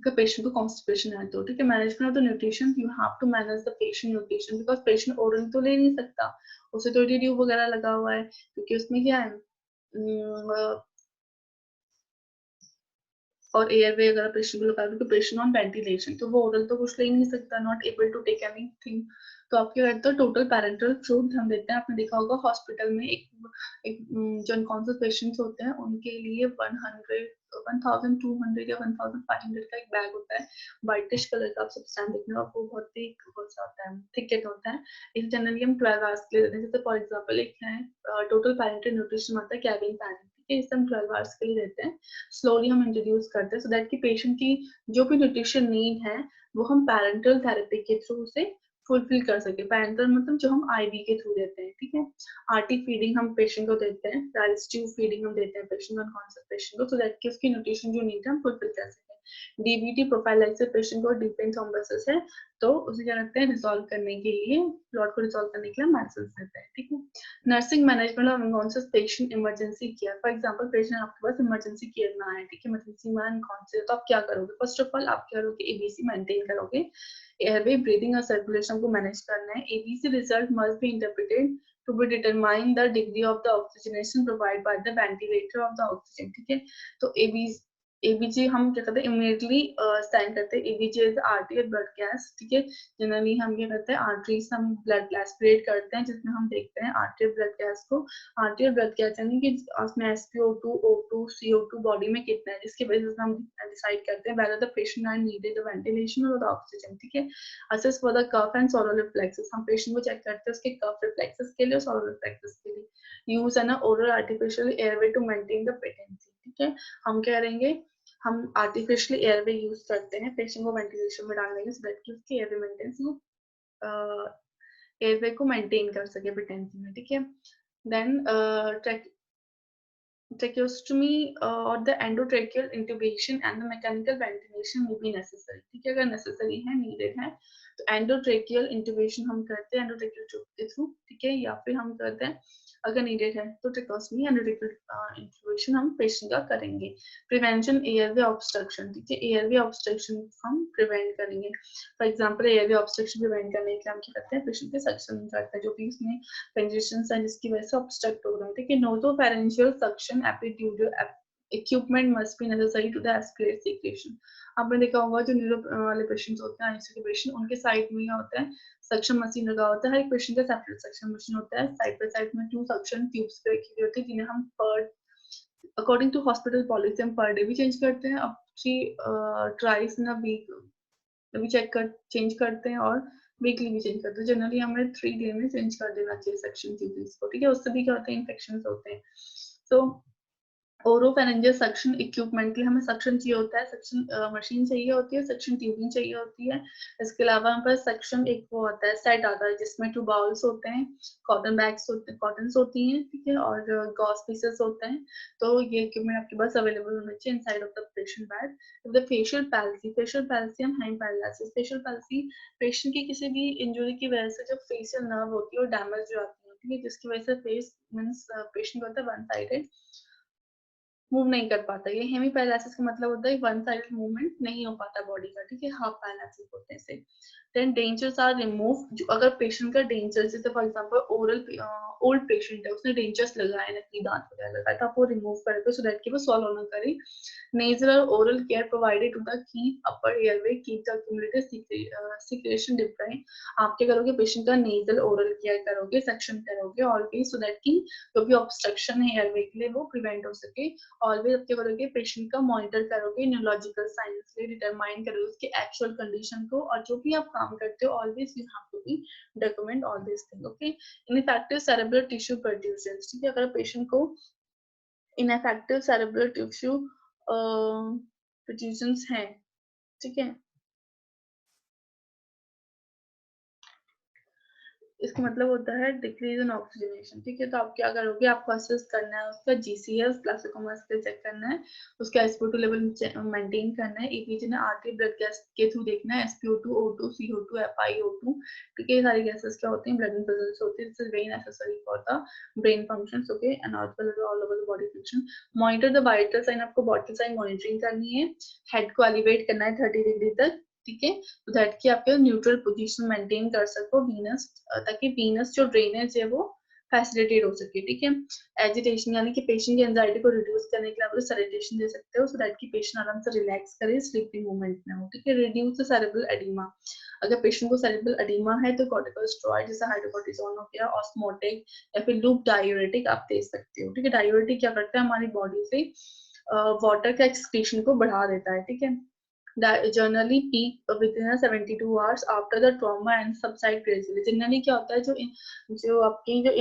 अगर पेशेंट को कॉन्स्टिपेशन है तो, ठीक है. Management of the nutrition, you have to manage the patient nutrition because patient oral तो ले नहीं सकता, उसे तो ट्यूब वगैरह लगा हुआ है क्योंकि उसमें क्या है और एयरवे अगर पेशेंट को लगा दो, पेशेंट ऑन वेंटिलेशन, तो वो ओरल तो कुछ ले ही नहीं सकता, not able to take anything. तो आप क्या करते हो, टोटल पैरेंटल फूड हम देते हैं। आपने देखा होगा हॉस्पिटल में एक जो अनकॉन्शियस पेशेंट्स होते हैं उनके लिए 1200 या 1500 का एक बैग होता है, व्हाइटिश कलर का, आप सब स्टैंड देखने में आपको बहुत ही होता है, थिकेट होता है। इस जनरली हम 12 आवर्स के लिए देते हैं। जैसे फॉर एग्जांपल एक है टोटल पैरेंटल न्यूट्रिशन आता है कैबिन पैरेंट, ठीक है, इसे हम 12 आवर्स के लिए देते हैं। स्लोली हम इंट्रोड्यूस करते हैं सो दैट कि पेशेंट की जो भी न्यूट्रिशन नीड है वो हम पैरेंटल थेरेपी के थ्रू उसे फुलफिल कर सके। पैरेंटल मतलब जो हम आईवी के थ्रू देते हैं, ठीक है। आरटी फीडिंग हम पेशेंट को देते हैं, राइस ट्यूब फीडिंग हम देते हैं पेशेंट अनकॉन्शियस पेशेंट को, सो दैट कि उसकी न्यूट्रिशन जो नीड है हम फुलफिल कर सकें। डीबीटी प्रोफाइलाइसिस पेशेंट को डिपेंड थ्रोम्बोसिस है, तो उसे क्या करते हैं, रिजॉल्व करने के लिए, ब्लड को रिजॉल्व करने के लिए मेडिसिन देते हैं, ठीक है। Nursing management of unconscious patient emergency care. For example patient आपके पास इमरजेंसी केयर में आया, ठीक है, इमरजेंसी में अनकॉन्शियस, तो आप क्या करोगे? फर्स्ट ऑफ ऑल आप क्या करोगे, एबीसी मेंटेन करोगे, एयरवे ब्रीदिंग और सर्कुलेशन को मैनेज करना है। ABC result must be interpreted to be determine the degree of the oxygenation provided by the ventilator of the oxygen, ठीक है। तो एबीसी एबीजी हम क्या करते हैं, इमीडिएटली साइन करते हैं। ABG is arterial blood gas, ठीक है। जनरली हम क्या करते हैं, आर्टरीज हम ब्लड एस्पिरेट करते हैं, जिसमें हम देखते हैं आर्टेरियल ब्लड गैस को। आर्टेरियल ब्लड गैस यानी कि उसमें SpO2, O2, CO2 बॉडी में कितना है, जिसकी वजह से हम डिसाइड करते हैं whether the patient are needed the ventilation or the oxygen, ठीक है। Assess for the cough and swallow reflexes, हम पेशेंट को चेक करते हैं उसके कफ रिफ्लेक्सेस के लिए और सोलर रिफ्लेक्सेस के लिए। यूज है ना oral artificial airway to maintain the patency, ठीक है। हम क्या करेंगे, हम आर्टिफिशियल एयरवे यूज करते हैं पेशेंट को वेंटिलेशन में डालने के, सो दैट कि उसकी एयरवे मेंटेनेंस एयरवे को मेंटेन कर सके पेटेंसी में, ठीक है। Then tracheostomy or the endotracheal intubation and the mechanical ventilation may be necessary, ठीक है। अगर necessary है, needed है, तो endotracheal intubation हम करते हैं endotracheal tube के थ्रू, ठीक है, या फिर हम करते हैं अगर needed है तो tracheostomy endotracheal intubation हम पेशेंट का करेंगे। प्रिवेंशन एयरवे ऑब्स्ट्रक्शन, ठीक है, एयरवे ऑब्स्ट्रक्शन हम प्रिवेंट करेंगे। For example airway obstruction prevent करने के लिए हम क्या करते हैं, पेशेंट के सक्शन करते हैं जो भी उसमें कंजेशंस है जिसकी वजह से ऑब्स्ट्रक्ट हो रहा है, ठीक है। Nasopharyngeal suction epidural equipment must be necessary to the aspirate secretion. आपने देखा होगा जो न्यूरो वाले पेशेंट्स होते हैं, आईसीयू के पेशेंट, उनके साइड में क्या होता है, सक्शन मशीन लगा होता है। हर एक पेशेंट का सेपरेट सक्शन मशीन होता है, साइड बाय साइड में 2 सक्शन ट्यूब्स पे रखी हुई होती है, जिन्हें हम पर अकॉर्डिंग टू हॉस्पिटल पॉलिसी हम पर डे भी चेंज करते हैं, up to thrice in a week भी चेंज करते हैं, और वीकली भी चेंज करते हैं। जनरली हमें 3 डे में चेंज कर देना चाहिए सेक्शन ट्यूब्स को, ठीक है। उससे भी क्या होता है, इन्फेक्शन होते हैं। तो ओरोफेरेंजियल सक्शन इक्विपमेंट के लिए हमें सक्शन चाहिए होता है, सक्शन मशीन चाहिए होती है, सक्शन ट्यूबिंग चाहिए होती है। इसके अलावा हमारे पास सक्शन एक वो होता है, सेट आता है, जिसमें 2 बाउल्स होते हैं, कॉटन बैग्स होते हैं, कॉटन्स होती हैं, ठीक है, और गॉस पीसेस होते हैं। तो ये इक्विपमेंट आपके पास अवेलेबल होना चाहिए inside of the patient bed. The facial palsy हम hand paralysis, facial palsy patient की किसी भी इंजरी की वजह से जो फेशियल नर्व होती है वो डैमेज हो जाती है, ठीक है, जिसकी वजह से फेस मींस पेशेंट होता है वन साइडेड, मूव नहीं कर पाता। ये हेमी पैरालिसिस का मतलब होता है वन साइडेड मूवमेंट नहीं हो पाता बॉडी का, ठीक है, हाफ पैरालिसिस होते हैं इसे। देन डेंजर्स आर रिमूव, जो अगर पेशेंट का डेंजर, जैसे फॉर एग्जांपल ओल्ड पेशेंट है, उसने डेंजर्स लगाए, नकली दांत वगैरह लगाए, तो आप वो रिमूव करके सो दैट कि वो सॉल्व ना करे। नेजल और oral care provided to the keep upper airway, keep the accumulated secretion different. आप क्या करोगे, पेशेंट का नेजल ओरल केयर करोगे, सेक्शन करोगे ऑलवेज, सो दैट कि जो भी ऑब्स्ट्रक्शन है एयरवे के लिए वो प्रिवेंट हो सके। ऑलवेज आप क्या करोगे, पेशेंट का मॉनिटर करोगे, न्यूरोलॉजिकल साइंस से डिटरमाइन करोगे उसके एक्चुअल कंडीशन को, और जो भी आप काम करते हो always you have to be document all this thing, okay. Infective cerebral tissue perfusions, ठीक है, अगर पेशेंट को इनफेक्टिव सेरेब्रल टिश्यू परट्यूजन्स है, ठीक है, इसका मतलब होता है डिक्रीज इन ऑक्सीजनेशन, ठीक है। तो आप क्या करोगे, आपको असेस करना है उसका जीसीएस ग्लाइकोमा स्केल चेक करना है, उसका SpO2 लेवल मेंटेन करना है, ईपीजी ने आरटी ब्लड गैस के थ्रू देखना है, SpO2, O2, CO2, FiO2, ठीक है, ये सारी गैसेस क्या होती हैं, ब्लड में प्रेजेंस होती है, this is very necessary for the brain functions, okay, and all over the body function. Monitor the vital sign, आपको वाइटल साइन मॉनिटरिंग करनी है, हेड को एलिवेट करना है 30 डिग्री तक, ठीक है, तो दैट कि आपके न्यूट्रल पोजीशन मेंटेन कर सको वीनस, ताकि वीनस जो ड्रेनेज है वो फैसिलिटेट हो सके, ठीक है। एजिटेशन यानी कि पेशेंट की एंजाइटी को रिड्यूस करने के लिए आप उसे सैलिटेशन दे सकते हो सो दैट कि पेशेंट आराम से रिलैक्स करे, स्लीपिंग मूवमेंट में हो, ठीक है। रिड्यूस द सेरेब्रल एडिमा, अगर पेशेंट को सेरेब्रल एडिमा है तो कॉर्टिकोस्टेरॉइड जैसे हाइड्रोकोर्टिसोन हो गया, ऑस्मोटिक या फिर लूप डायूरेटिक आप दे सकते हो, ठीक है। डायूरेटिक क्या करता है, हमारी बॉडी से वाटर का एक्सक्रीशन को बढ़ा देता है, ठीक है। Generally peak within 72 hours after the trauma and subside gradually. Generally क्या होता है, जो आपकी जो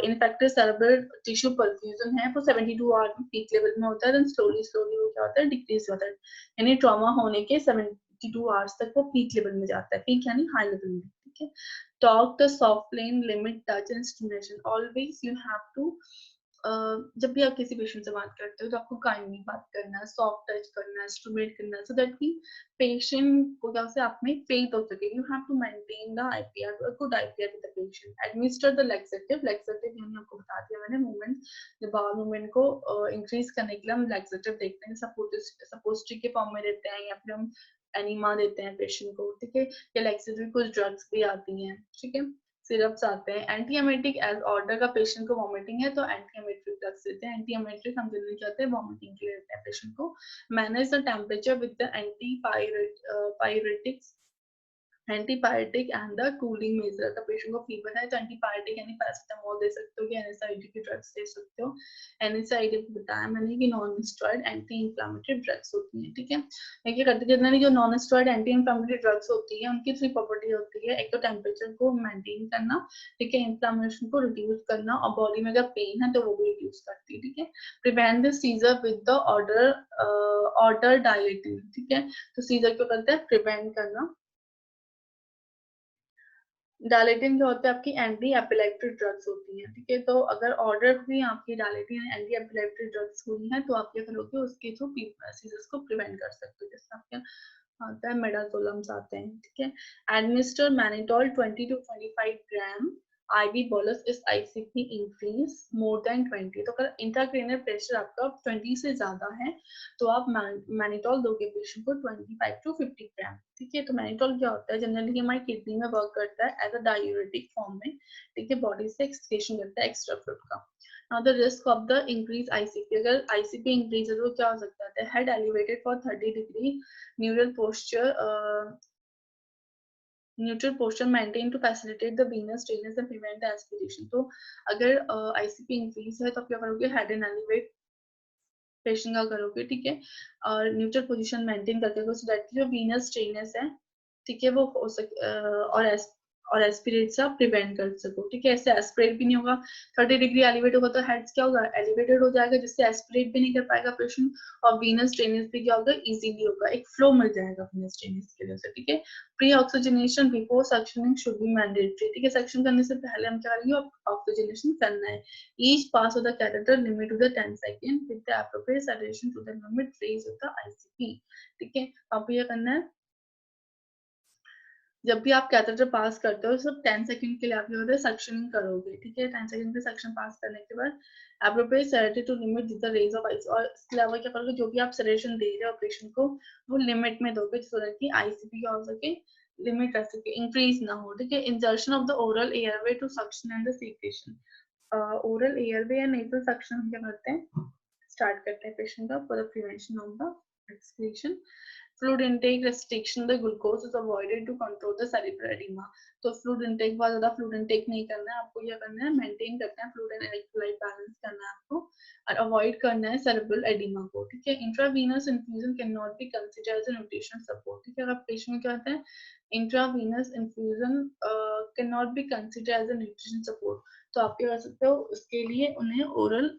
इन्फेक्टेड सेरेब्रल टिश्यू परफ्यूजन है वो 72 आवर में पीक लेवल में होता है, देन स्लोली स्लोली वो क्या होता है, डिक्रीज होता है, यानी ट्रॉमा होने के 72 आवर्स तक वो पीक लेवल में जाता है, पीक यानी हाई लेवल में, ठीक है। Talk the soft plain limit touch and stimulation, always you have to जब भी आप किसी पेशेंट से बात करते हो तो आपको काइंडली बात करना है, सॉफ्ट टच करना है, स्टिमुलेट करना है, सो दैट कि पेशेंट को क्या से आप में फेथ हो सके। You have to maintain the IPR, good IPR with the patient. Administer the laxative, laxative यानी आपको बता दिया मैंने, मूवमेंट, जब बाउल मूवमेंट को इंक्रीज करने के लिए हम लैक्सेटिव देखते हैं, सपोस्ट्री के फॉर्म में देते हैं या फिर हम एनिमा देते हैं पेशेंट को, ठीक है। या लैक्सेटिव कुछ ड्रग्स भी आती हैं, ठीक है, सिरप्स आते हैं। एंटीएमेटिक एज ऑर्डर का पेशेंट को वॉमिटिंग है तो एंटीएमेटिक ड्रग्स देते हैं। एंटीएमेटिक हम जनरली कहते हैं वॉमिटिंग के लिए देते हैं पेशेंट को। Manage the temperature with the antipyretics, antipyretic and the cooling measure का पेशेंट को फीवर है तो एंटीपायरेटिक यानी पैरासिटामोल दे सकते हो, एनएसआईडी की ड्रग्स दे सकते हो। एनएसआईडी बताया मैंने कि non steroid anti inflammatory drugs होती हैं, ठीक है। ये करते जनरली जो non steroid anti inflammatory drugs होती है उनकी 3 प्रॉपर्टी होती है, एक तो टेम्परेचर को मेंटेन करना, ठीक है, इंफ्लेमेशन को रिड्यूस करना और बॉडी में अगर पेन है तो वो भी रिड्यूस करती है, ठीक है। Prevent the seizure with the order dilating, ठीक है। तो सीजर क्यों करते हैं, प्रिवेंट करना। डायलेटिन क्या होता है, आपकी एंटी एपिलेप्टिक ड्रग्स होती हैं, ठीक है। तो अगर ऑर्डर भी आपकी डायलेटिन एंटी एपिलेप्टिक ड्रग्स हुई है तो आप क्या करोगे, उसके थ्रू सीजर्स को प्रिवेंट कर सकते हो, जैसे आपके आता है मेडाजोलम्स आते हैं, ठीक है। Administer mannitol 20 to 25 gram IV bolus इस ICP इंक्रीज मोर देन 20, तो अगर इंट्राक्रेनियल प्रेशर आपका 20 से ज्यादा है तो आप मैनिटोल दोगे पेशेंट को 25 to 50 ग्राम, ठीक है। तो मैनिटोल क्या होता है, जनरली हमारी किडनी में वर्क करता है एज अ डायूरेटिक फॉर्म में, ठीक है, बॉडी से एक्सक्रीशन करता है एक्स्ट्रा फ्लूइड का। Now the risk of the increase ICP, अगर ICP इंक्रीज है तो क्या हो सकता है, head elevated for 30 degree, neural posture neutral posture maintained to facilitate the venous drainage and prevent the aspiration। तो अगर ICP इंक्रीज है तो आप क्या करोगे, हेड एंड एलिवेट पेशेंट का करोगे, ठीक है, और न्यूट्रल पोजीशन मेंटेन करके सो दैट जो वीनस ड्रेनेज है, ठीक है, वो हो सके और एस्पिरेट से आप प्रिवेंट कर सको, ठीक है। ऐसे एस्पिरेट भी नहीं होगा, 30 डिग्री एलिवेट होगा तो हेड क्या होगा, एलिवेटेड हो जाएगा, जिससे एस्पिरेट भी नहीं कर पाएगा पेशेंट और वीनस ड्रेनेज भी क्या होगा, इजीली होगा, एक फ्लो मिल जाएगा वीनस ड्रेनेज के लिए, ठीक है। Pre oxygenation before suctioning should be mandatory, ठीक है, सक्शन करने से पहले हम क्या करेंगे, ऑक्सीजनेशन करना है। Each pass of the catheter limit to the 10 second with the appropriate saturation to the limit raise of the ICP, ठीक है। आपको ये करना है, जब भी आप कैथेटर पास करते हो सिर्फ 10 सेकंड के लिए आप ये होता है सक्शनिंग करोगे, ठीक है। 10 सेकंड के सक्शन पास करने के बाद appropriate sedative to limit the raise of IC, और इसके अलावा क्या करोगे, जो भी आप सेडेशन दे रहे हो पेशेंट को वो लिमिट में दोगे सो दैट कि आईसीपी क्या हो सके, लिमिट रह सके, इंक्रीज ना हो, ठीक है। Insertion of the oral airway to suction and the secretion, oral airway या नेजल सक्शन हम क्या करते हैं, स्टार्ट करते हैं पेशेंट का for the prevention of the excretion. Fluid intake restriction, the glucose is avoided to control the cerebral oedema, तो फ्लूइड इनटेक बहुत ज्यादा फ्लूइड इनटेक नहीं करना है आपको, क्या करना है, मेंटेन करना है फ्लूइड एंड इलेक्ट्रोलाइट बैलेंस करना है आपको और अवॉइड करना है सेरेब्रल एडिमा को, ठीक है। Intravenous infusion can not be considered as an nutrition support, ठीक है। अगर पेशेंट में क्या होता है, intravenous infusion can not be considered as a nutrition support, तो आप क्या कर सकते हो, उसके लिए उन्हें ओरल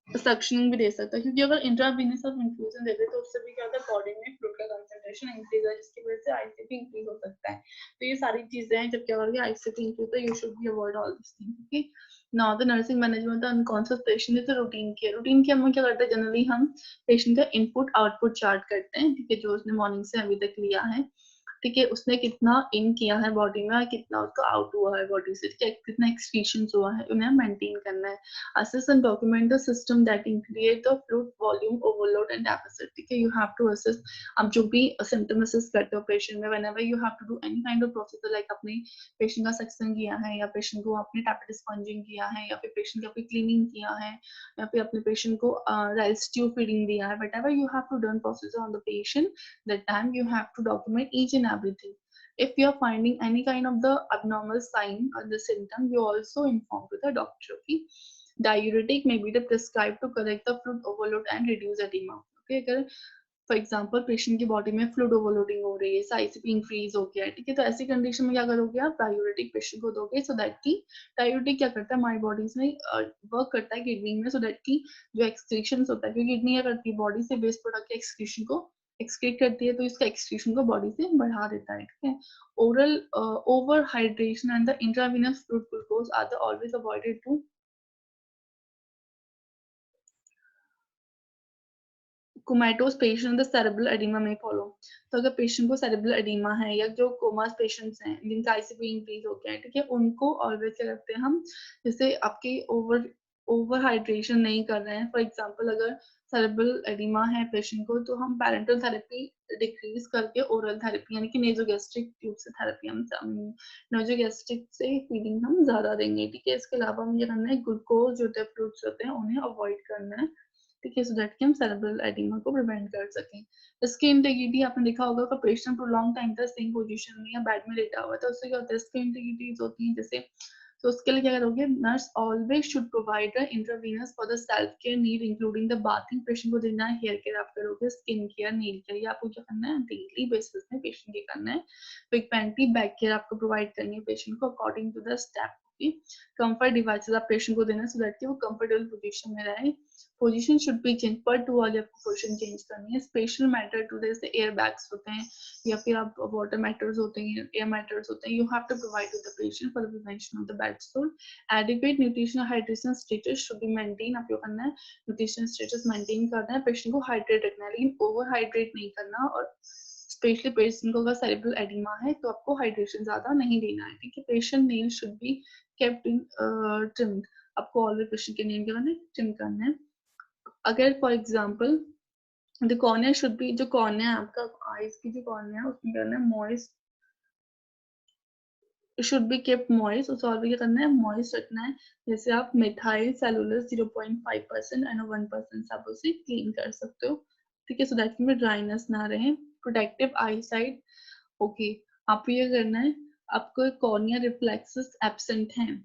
सक्शनिंग भी दे सकता है, क्योंकि अगर इंट्रावीनस ऑफ इन्फ्यूजन देते तो उससे भी क्या होता है, बॉडी में फ्लूइड का कंसंट्रेशन इंक्रीज है, जिसकी वजह से आईसीपी इंक्रीज हो सकता है। तो ये सारी चीजें हैं, जब क्या करोगे आईसीपी इंक्रीज, तो you should be avoid all this thing, okay. Now the nursing management the unconscious patient is routine care, routine care में क्या करते हैं, जनरली हम पेशेंट का इनपुट आउटपुट चार्ट करते हैं, ठीक है, जो उसने मॉर्निंग से अभी तक लिया है, ठीक है, उसने कितना इन किया है बॉडी में और कितना उसका आउट हुआ है बॉडी से, ठीक है, कितना एक्सक्रीशन हुआ है, उन्हें मेंटेन करना है। Assess and document the system that indicate the fluid volume overload and deficit, ठीक है, यू हैव टू असेस। आप जो भी सिम्टम असेस करते हो पेशेंट में, whenever you have to do any kind of procedure, like अपने पेशेंट का सक्शन किया है या पेशेंट को आपने टैबलेट स्पंजिंग किया है या फिर पेशेंट की आपने क्लीनिंग किया है या फिर अपने पेशेंट को राइस ट्यूब फीडिंग दिया है, whatever you have to done procedure on the patient, that time you have to document each and everything. If you are finding any kind of the abnormal sign or the symptom, you also inform to the doctor. Okay, diuretic may be the prescribed to correct the fluid overload and reduce edema. Okay, अगर फॉर एग्जाम्पल पेशेंट की बॉडी में फ्लूइड ओवरलोडिंग हो रही है, साइज भी इंक्रीज हो गया है, ठीक है, तो ऐसी कंडीशन में क्या करोगे आप, डायूरेटिक पेशेंट को दोगे, सो दैट की डायूरेटिक क्या करता है, हमारी बॉडीज में वर्क करता है किडनी में, सो दैट की जो एक्सक्रीशन होता है, क्योंकि किडनी क्या करती है, बॉडी से वेस्ट प्रोडक्ट के एक्सक्रीशन को एक्सक्रीट करती है, तो इसका एक्सक्रीशन को बॉडी से बढ़ा देता है, ठीक है। Oral over hydration and the intravenous fluid glucose are the always avoided to comatose patient the cerebral edema में फॉलो। तो अगर पेशेंट को सेरेब्रल एडिमा है या जो कोमास पेशेंट्स हैं जिनका आईसीपी इंक्रीज हो गया है, ठीक है, उनको ऑलवेज क्या करते हैं हम, जैसे आपकी ओवर हाइड्रेशन नहीं कर रहे हैं, फॉर एग्जांपल अगर सेरेब्रल एडिमा है पेशेंट को, तो हम पैरेंटल थेरेपी डिक्रीज करके ओरल थेरेपी यानी कि नेजोगैस्ट्रिक ट्यूब से थेरेपी हम नेजोगैस्ट्रिक से फीडिंग हम ज्यादा देंगे, ठीक है। इसके अलावा हम ये करना है, ग्लूकोज जो फ्रूट्स होते हैं उन्हें अवॉइड करना है, ठीक है, सो दैट कि हम सेरेब्रल एडिमा को प्रिवेंट कर सकें। स्किन इंटेग्रिटी आपने देखा होगा कि पेशेंट प्रोलॉन्ग टाइम तक सेम पोजीशन में या बेड में लेटा हुआ था, उससे क्या होता है, स्किन इंटेग्रिटीज होती हैं जैसे, तो उसके लिए क्या करोगे, nurse always should provide intravenous for the self care need including the bathing, patient को देना है, हेयर केयर आप करोगे, स्किन केयर, नील केयर, ये आपको क्या करना है, डेली बेसिस में पेशेंट के करना है। फिर पैंटी बैक केयर आपको प्रोवाइड करनी है पेशेंट को according to the step. Comfort devices आप पेशेंट को देना, सो दैट कि वो कंफर्टेबल पोजीशन में रहे। पोजीशन शुड बी चेंज, पर 2 वाली आपको पोजीशन चेंज करनी है। स्पेशल मैटर टू जैसे एयर बैग्स होते हैं या फिर आप वाटर मैटर्स होते हैं, एयर मैटर्स होते हैं, you have to provide to the patient for the prevention of the bed sore. Adequate nutrition hydration status should be maintain, आपको करना है न्यूट्रिशन स्टेटस मेंटेन करना है, पेशेंट को हाइड्रेट रखना है, लेकिन ओवर हाइड्रेट नहीं करना। और स्पेशली पेशेंट को अगर सेरेब्रल एडिमा है तो आपको हाइड्रेशन ज्यादा नहीं देना है, ठीक है। Patient nail should be kept in trimmed, आपको ऑलवेज पेशेंट के नेल क्या करना है, ट्रिम करना है। अगर for example the cornea should be, जो कॉर्निया है आपका आईज की जो कॉर्निया है उसमें करना है moist, should be kept moist, उसे और भी क्या करना है, मॉइस्ट रखना है। जैसे आप मिथाइल सेलुलोज 0.5% एंड 1% आप उसे क्लीन कर सकते हो, ठीक है, सो दैट में ड्राइनेस ना रहे। प्रोटेक्टिव आई साइड, ओके, आपको ये करना है, आपको कॉर्निया रिफ्लेक्सेस एब्सेंट हैं,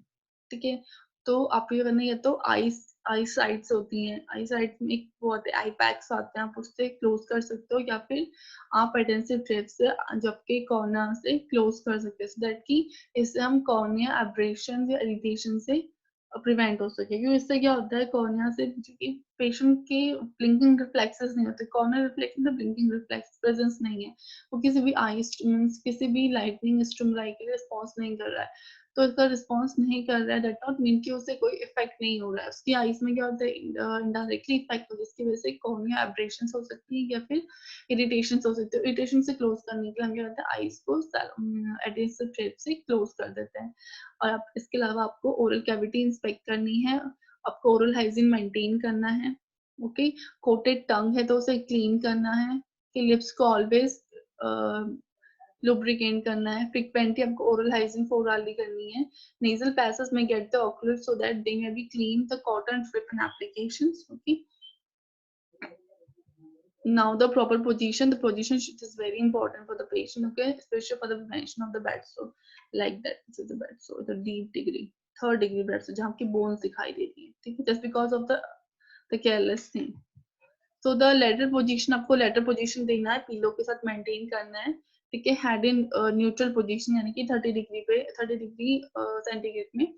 ठीक है, तो आपको ये करना है, या तो आई साइड्स होती हैं, आई साइड्स में एक वो आते हैं आई पैक्स आते हैं, आप उससे क्लोज कर सकते हो, या फिर आप एडेंसिव टेप से जबकि कॉर्निया से क्लोज कर सकते हैं, सो दैट कि इससे हम कॉर्निया एब्रेशन या इरिटेशन से प्रिवेंट हो सके। क्योंकि इससे क्या होता है, कॉर्निया से पेशेंट के ब्लिंकिंग रिफ्लेक्सेस नहीं होते, कॉर्निया रिफ्लेक्स में ब्लिंकिंग रिफ्लेक्स प्रेजेंस नहीं है, वो किसी भी आई किसी भी लाइटनिंग स्टिमुलाई के लिए रिस्पॉन्स नहीं कर रहा है, तो इसका रिस्पॉन्स नहीं कर रहा है, दैट नॉट मीन कि उसे कोई इफेक्ट नहीं हो रहा है, उसकी आईज में क्या होता है, इनडायरेक्टली इफेक्ट हो, जिसकी वजह से कॉर्निया एब्रेशन हो सकती है या फिर इरिटेशन हो सकती है। इरिटेशन से क्लोज करने के लिए हम क्या करते हैं, आईज को एडहेसिव टेप से क्लोज कर देते हैं। और आप इसके अलावा आपको ओरल कैविटी इंस्पेक्ट करनी है, आपको ओरल हाइजीन मेंटेन करना है, ओके। कोटेड टंग है तो उसे क्लीन करना है, कि लिप्स को ऑलवेज लुब्रिकेट करना है, फ्रीक्वेंटली आपको ओरल हाइजीन फोरली करनी है। नेजल पैसेज में get the occlude so that they may be clean the cotton strip and applications, okay. Now the proper position, the position is very important for the patient, okay, especially for the prevention of the bed sore, like that, this is the bed sore, the deep degree, third degree bed sore, जहाँ की bones दिखाई देती है, ठीक है, just because of the careless thing। So the lateral position, आपको lateral position देना है, पिलो के साथ maintain करना है, ठीक है। हेड इन न्यूट्रल पोजीशन यानी कि 30 डिग्री पे, 30 डिग्री सेंटीग्रेड में,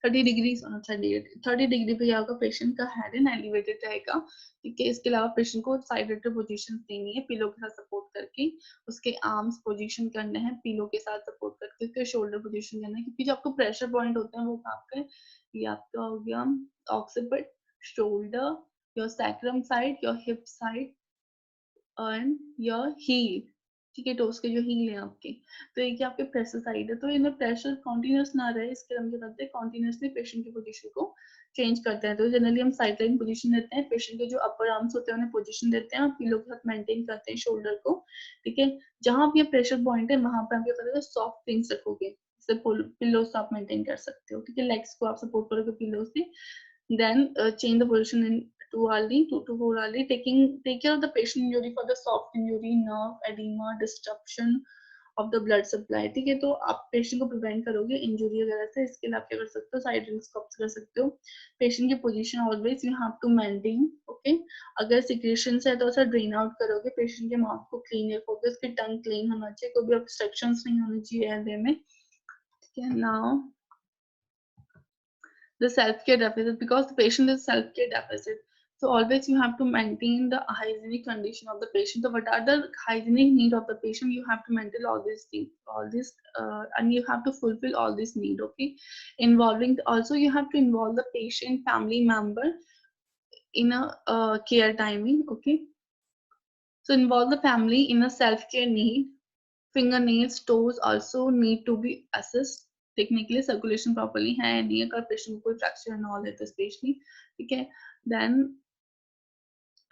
30 डिग्री 30 डिग्री पे क्या होगा, पेशेंट का हेड इन एलिवेटेड रहेगा, ठीक है। इसके अलावा पेशेंट को साइड लेटरल पोजीशन देनी है, पिलो के साथ सपोर्ट करके, उसके आर्म्स पोजीशन करने हैं पिलो के साथ सपोर्ट करके, उसके शोल्डर पोजीशन करना है, क्योंकि जो आपको प्रेशर पॉइंट होते हैं वो आपके, ये आपका हो गया ऑक्सीपिट, shoulder, your sacrum side, your hip side, and your heel, ठीक है, टोस के जो हील है आपके, तो एक ये आपके प्रेशर साइड है, तो इनमें प्रेशर कॉन्टिन्यूस ना रहे, इसके हम क्या करते हैं, कॉन्टिन्यूसली पेशेंट की पोजीशन को चेंज करते हैं। तो जनरली हम साइड लाइन पोजीशन देते हैं, पेशेंट के जो अपर आर्म्स होते हैं उन्हें पोजीशन देते हैं और पिलो के साथ मेंटेन करते हैं शोल्डर को। ठीक है, जहां भी प्रेशर पॉइंट है वहां पे आप क्या करोगे, सॉफ्ट थिंग्स रखोगे, जैसे पिलो से आप मेंटेन कर सकते हो। ठीक है, लेग्स को आप सपोर्ट करोगे पिलो से, then change the position in 2 to 4 hourly, take care of the patient injury for the soft injury, nerve edema, disruption of the blood supply। ठीक है, तो आप पेशेंट को प्रिवेंट करोगे इंजुरी वगैरह से, इसके लिए आप क्या कर सकते हो, साइड स्कॉप्स कर सकते हो। पेशेंट की position always you have to maintain. Okay, अगर सिक्रेशन है तो उसे ड्रेन आउट करोगे, पेशेंट के माउथ को क्लीन रखोगे, उसकी टंग क्लीन होना चाहिए, कोई भी ऑब्स्ट्रक्शंस नहीं होनी चाहिए एयर में। ठीक है, now the self-care deficit, because the patient is self-care deficit, so always you have to maintain the hygienic condition of the patient. So what are the hygienic need of the patient, you have to maintain all these things, all this and you have to fulfill all this need. Okay, involving also you have to involve the patient family member in a care timing. Okay, so involve the family in a self-care need. Fingernails, toes also need to be assessed technically, circulation properly है नहीं है, अगर पेशेंट को कोई फ्रैक्चर एंड ऑल है तो स्पेशली। ठीक है, then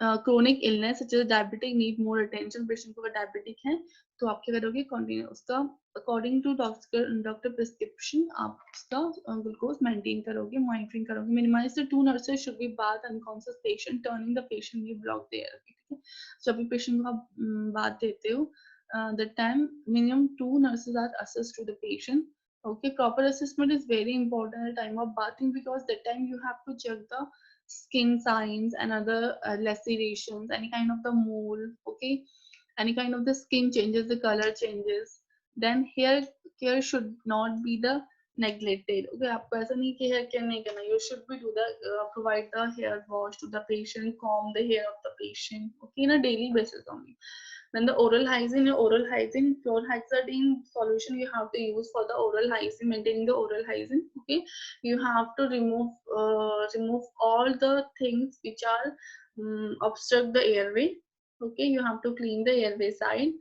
chronic illness such as diabetic need more attention, patient को अगर डायबिटिक है तो आप क्या करोगे, कंटिन्यू उसका अकॉर्डिंग टू डॉक्टर प्रिस्क्रिप्शन आप उसका ग्लूकोज मेंटेन करोगे, मॉनिटरिंग करोगे। Minimize the 2 nurses should be bath unconscious patient, turning the patient we block there. ठीक है, जब भी पेशेंट को आप बात देते हो, the time minimum 2 nurses are assessed to the patient. Okay, proper assessment is very important at the time of bathing, because that time you have to check the skin signs and other lacerations, any kind of the mole. Okay, any kind of the skin changes, the color changes, then hair care should not be the neglected. Okay, आपको ऐसा नहीं कि hair care नहीं करना, you should be do the provide the hair wash to the patient, comb the hair of the patient, okay, in a daily basis only. Then the oral hygiene, chlorhexidine solution you have to use for the oral hygiene, maintaining the oral hygiene. Okay, you have to remove all the things which are obstruct the airway. Okay, you have to clean the airway side.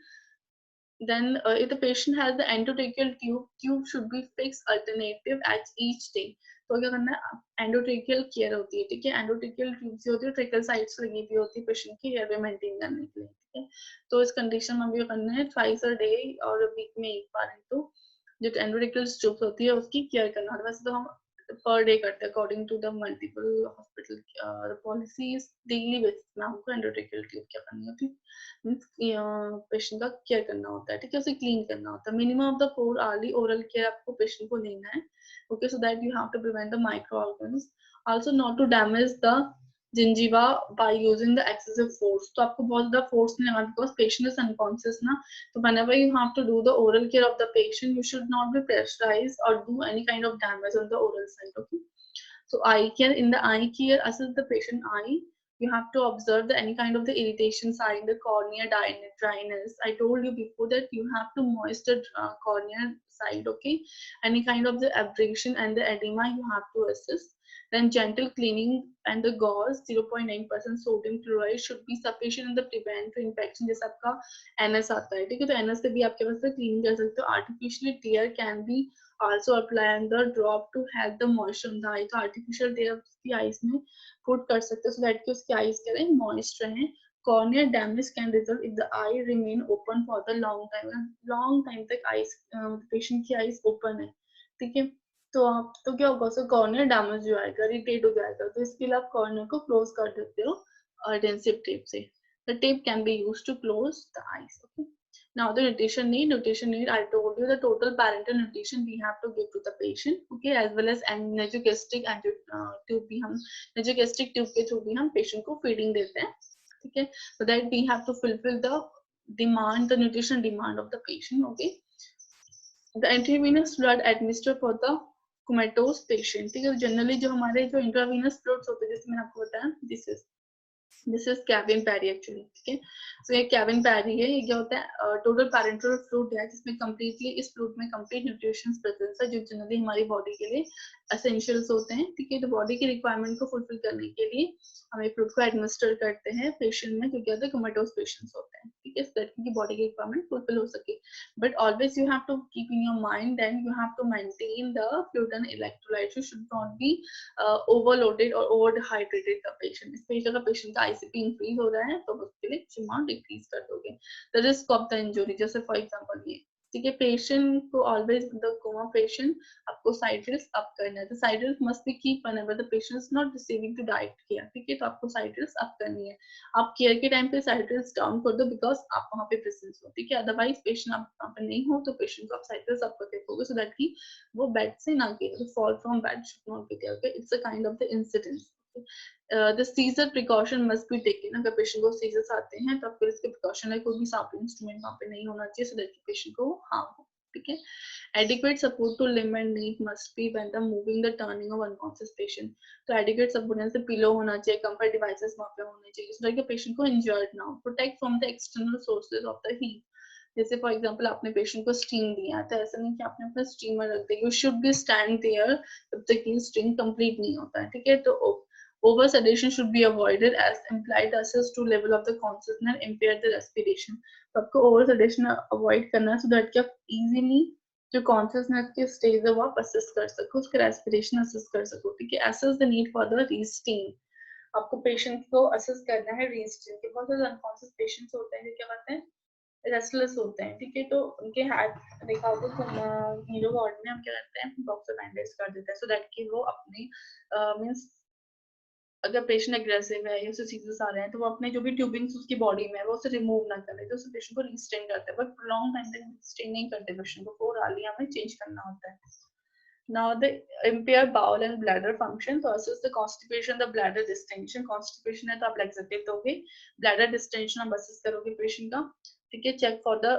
Then if the patient has the endotracheal tube should be fixed alternative at each day. तो क्या करना है, एंडोट्रेकियल केयर होती है। ठीक है, एंडोट्रेकियल ट्यूब्स होती है, ट्रेकियल साइड्स लगी हुई होती है पेशेंट की एयरवे मेंटेन करने के लिए। ठीक है, तो इस कंडीशन में भी करना है ट्वाइस अ डे और वीक में एक बार, तो जो एंडोट्रेकियल ट्यूब्स होती है उसकी केयर करना है। वैसे तो हम पर डे करते हैं according to the multiple hospital policies, daily basis में हमको एंडोट्रेकियल ट्यूब क्या करनी होती है, पेशेंट का केयर करना होता है। ठीक है, उसे क्लीन करना होता है। Minimum of the 4 hourly oral care आपको पेशेंट को लेना है। Okay, so that you have to prevent the micro organs, also not to damage the gingiva by using the excessive force. तो आपको बहुत ज्यादा फोर्स नहीं लगाना, बिकॉज पेशेंट इज अनकॉन्शियस ना, तो whenever you have to do the oral care of the patient, you should not be pressurized or do any kind of damage on the oral side. Okay, so eye care, in the eye care, assess the patient eye. You have to observe the any kind of the irritation sign, the cornea dryness. I told you before that you have to moisten cornea side. Okay, any kind of the abrasion and the edema you have to assess. Then gentle cleaning and the gauze 0.9% sodium chloride should be sufficient in the prevent to infection। जैसे आपका NS आता है, ठीक है, तो NS से भी आप क्या कर सकते हो, क्लीन कर सकते हो। artificially tear can be also apply on the drop to help the moisture in the eye। तो artificial tear उसकी eyes में put कर सकते हो, so that कि उसकी eyes क्या रहे, moist रहे। cornea damage can result if the eye remain open for the long time तक eyes patient की eyes open है। ठीक है, तो आप तो क्या होगा, उसका कॉर्निया डैमेज हो जाएगा, इरिटेट हो जाएगा, तो इसके लिए आप कॉर्निया को क्लोज कर देते हो एडेंसिव टेप से। The tape can be used to close the eyes. Okay. Now the nutrition need, I told you the total parental nutrition we have to give to the patient. Okay, as well as nasogastric tube भी हम nasogastric tube के through भी हम patient को feeding देते हैं। ठीक है, so that we have to fulfill the demand, the nutrition demand of the patient. Okay, the intravenous blood administered for the comatose patient. ठीक है, जनरली जो हमारे जो इंट्रावीनस फ्लूइड्स होते हैं, जैसे मैंने आपको बताया, दिस इज कैविन पैरी एक्चुअली। ठीक है, सो ये कैविन पैरी है, ये क्या होता है, टोटल पैरेंटल फ्लूइड है जिसमें कंप्लीटली इस फ्लूइड में कंप्लीट न्यूट्रिशन प्रेजेंस है, जो जनरली हमारी बॉडी के लिए एसेंशियल्स होते हैं, ठीक है। तो बॉडी की रिक्वायरमेंट को फुलफिल करने के लिए हम एक फ्रूट को एडमिनिस्टर करते हैं पेशेंट में, जो क्या होता है कोमेटोस पेशेंट्स होते हैं, ठीक है, ताकि उनकी बॉडी की रिक्वायरमेंट फुलफिल हो सके। But always you have to keep in your mind and you have to maintain the fluid and electrolytes, you should not be overloaded और over dehydrated the patient. Specially अगर पेशेंट का आईसीपी इंक्रीज हो रहा है तो उसके लिए अमाउंट डिक्रीज कर दोगे। The risk of the injury, जैसे फॉर एग्जांपल ये, ठीक है, पेशेंट को ऑलवेज द कोमा पेशेंट आपको साइड रिस्क अप करना है। तो side risk must be keep whenever the patient is not receiving the diet care, ठीक है। तो आपको साइड रिस्क अप करनी है। आप केयर के टाइम पे साइड रिस्क डाउन कर दो बिकॉज आप वहाँ पे प्रेजेंट हो, ठीक है। अदरवाइज पेशेंट आप वहाँ पे नहीं हो तो पेशेंट को आप साइड रिस्क अप करके रखोगे सो दैट कि वो बेड से ना गिरे। Fall from bed should not be there, okay, it's a kind of the incident. The seizure precaution must be taken. अगर पेशेंट को सीजर्स आते हैं तो आपको इसके प्रिकॉशन है, कोई भी शार्प इंस्ट्रूमेंट वहाँ पे नहीं होना चाहिए सो दैट पेशेंट को हार्म हो, ठीक है। Adequate support to limb and knee must be when the moving the turning of unconscious patient. तो adequate support जैसे पिलो होना चाहिए, comfort devices वहाँ पे होने चाहिए so that patient को injured ना हो। Protect from the external sources of the heat. जैसे फॉर एग्जाम्पल आपने पेशेंट को स्टीम दिया तो ऐसा नहीं कि आपने अपना स्टीमर रख दिया, you should be stand there जब तक ये स्टीम कंप्लीट नहीं होता है, ठीक है। तो over sedation should be avoided as implied access to level of the consciousness impair the respiration. तो आपको over sedation अवॉइड करना है so that कि आप easily जो कॉन्शियसनेस के स्टेज है वो आप असिस्ट कर सको, उसका रेस्पिरेशन असिस्ट कर सको, ठीक है। Assess the need for the restraint, आपको पेशेंट को असेस करना है रीस्टीम के। बहुत सारे अनकॉन्शियस पेशेंट्स होते हैं जो क्या करते हैं रेस्टलेस होते हैं, ठीक है। तो उनके हाथ देखा होगा हीरो वार्ड में हम क्या करते हैं बॉक्स बैंडेज कर देते हैं सो दैट कि वो अपने मींस अगर पेशेंट एग्रेसिव है या उसे सीजर्स आ रहे हैं तो वो अपने जो भी ट्यूबिंग्स उसकी बॉडी में है वो उसे रिमूव ना करे, तो उस पेशेंट को रिस्ट्रेन करते हैं। बट लॉन्ग टाइम तक रिस्ट्रेन नहीं करते पेशेंट को, 4 आवर्ली हमें चेंज करना होता है। Now the impaired bowel and bladder function, तो assess the constipation, the bladder distension. Constipation है तो आप laxative दोगे, bladder distension आप assess करोगे पेशेंट का, ठीक है। check for the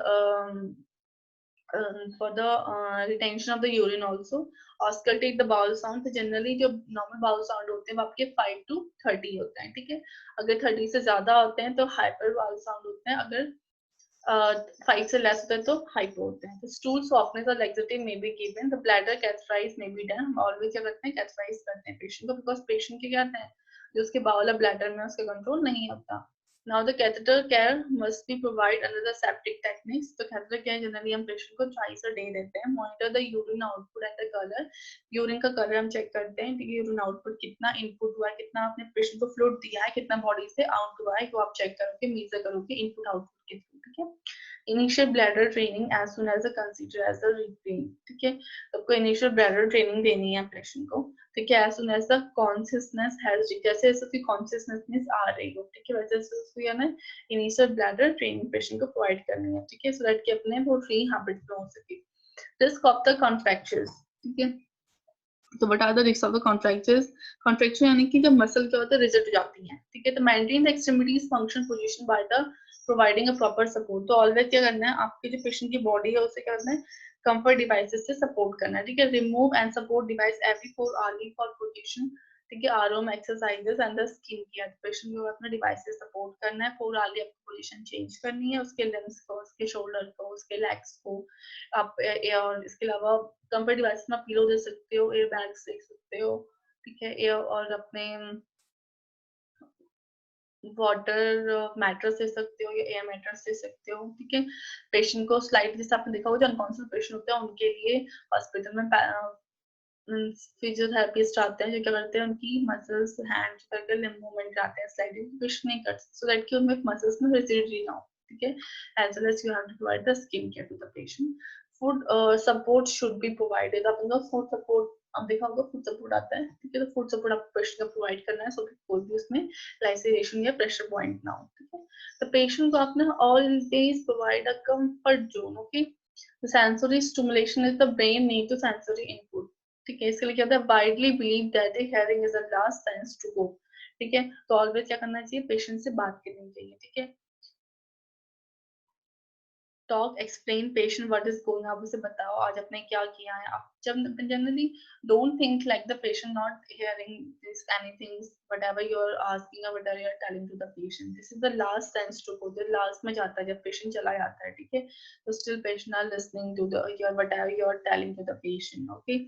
retention of the urine also. Auscultate the bowel sound, तो जनरली जो नॉर्मल बाउल साउंड होते हैं वो आपके 5 to 30 होते हैं, ठीक है। अगर 30 से ज्यादा होते हैं तो हाइपर बाउल साउंड होते हैं, अगर 5 से लेस होता है तो हाइपो होते हैं। तो स्टूल सॉफ्टनेस और लैक्सेटिव में बी गिवन, द ब्लैडर कैथराइज में बी डन। हम ऑलवेज क्या करते हैं कैथराइज करते हैं पेशेंट को बिकॉज पेशेंट के क्या होता है जो उसके बाउल है ब्लैडर में उसका कंट्रोल नहीं होता। Now the catheter care must be provided under the septic techniques. तो catheter care जनरली हम पेशेंट को twice a day देते हैं। Monitor the urine output and the color. Urine का कलर हम चेक करते हैं, ठीक है। यूरिन आउटपुट कितना इनपुट हुआ है, कितना आपने पेशेंट को फ्लूइड दिया है, कितना बॉडी से आउट हुआ है, वो आप चेक करोगे, मेजर करोगे इनपुट आउटपुट के थ्रू, ठीक है। Initial bladder training as soon as consider as a routine, ठीक है। आपको इनिशियल ब्लैडर ट्रेनिंग देनी है पेशेंट को, ठीक है। As soon as the consciousness has, जैसे उसकी कॉन्शियसनेस आ रही हो, ठीक है, वैसे उसको या ना इनिशियल ब्लैडर ट्रेनिंग पेशेंट को प्रोवाइड करनी है, ठीक है, सो दैट कि अपने वो फ्री हैबिट में हो सके। रिस्क ऑफ द कॉन्ट्रैक्चर्स, ठीक है। तो what are the risk of the contractures? Contracture यानी कि जब मसल क्या होता है रिजिड हो जाती है, ठीक है। तो maintain the extremities function position by the providing a proper support. तो ऑलवेज क्या करना है आपके जो पेशेंट की बॉडी है उसे क्या करना है कंफर्ट डिवाइसेस से सपोर्ट करना है, ठीक है। Remove and support device every 4 hourly for position, ठीक है। ROM exercises and the skin care, patient को अपना डिवाइस से सपोर्ट करना है, 4 आवर्ली आपको पोजीशन चेंज करनी है, उसके लिम्स को, उसके शोल्डर को, उसके लेग्स को आप और इसके अलावा कंफर्ट डिवाइस में आप पिलो दे सकते हो, एयर बैग्स दे सकते हो, ठीक है। एयर और अपने वाटर मैट्रेस दे सकते हो या एयर मैट्रेस दे सकते हो, ठीक है। पेशेंट को स्लाइड जैसे आपने देखा होगा जो अनकॉन्शियस पेशेंट होते हैं उनके लिए हॉस्पिटल में फिजियोथेरेपिस्ट आते हैं जो क्या करते हैं उनकी मसल्स हैंड करके लिम्ब मूवमेंट कराते हैं, स्लाइडिंग पेशेंट नहीं कर सो दैट कि उनमें मसल्स में रिजिडिटी ना हो, ठीक है। As well as you have to provide the skin care to the patient. Food support should be provided, आप उनका फूड सपोर्ट अब देखा होगा फूड सपोर्ट आता है, ठीक है। तो फूड सपोर्ट आपको पेशेंट को प्रोवाइड करना है सो कि कोई भी उसमें लाइसेशन या प्रेशर पॉइंट ना हो, ठीक है। तो पेशेंट को आपने always provide a comfort zone, okay. The sensory stimulation is the brain need to sensory input, ठीक है। इसके लिए क्या होता है widely believe that hearing is the last sense to go, ठीक है। तो ऑलवेज क्या करना चाहिए पेशेंट से बात करनी चाहिए, ठीक है। talk, explain patient what is going on, आप उसे बताओ आज आपने क्या किया है. आप जब generally don't think like the patient not hearing this anything, whatever you're asking or whatever you're telling to the patient. This is the last sense to go. The last में जाता है जब patient चला जाता है, ठीक है? So still patient are listening to the your whatever you're telling to the patient, okay?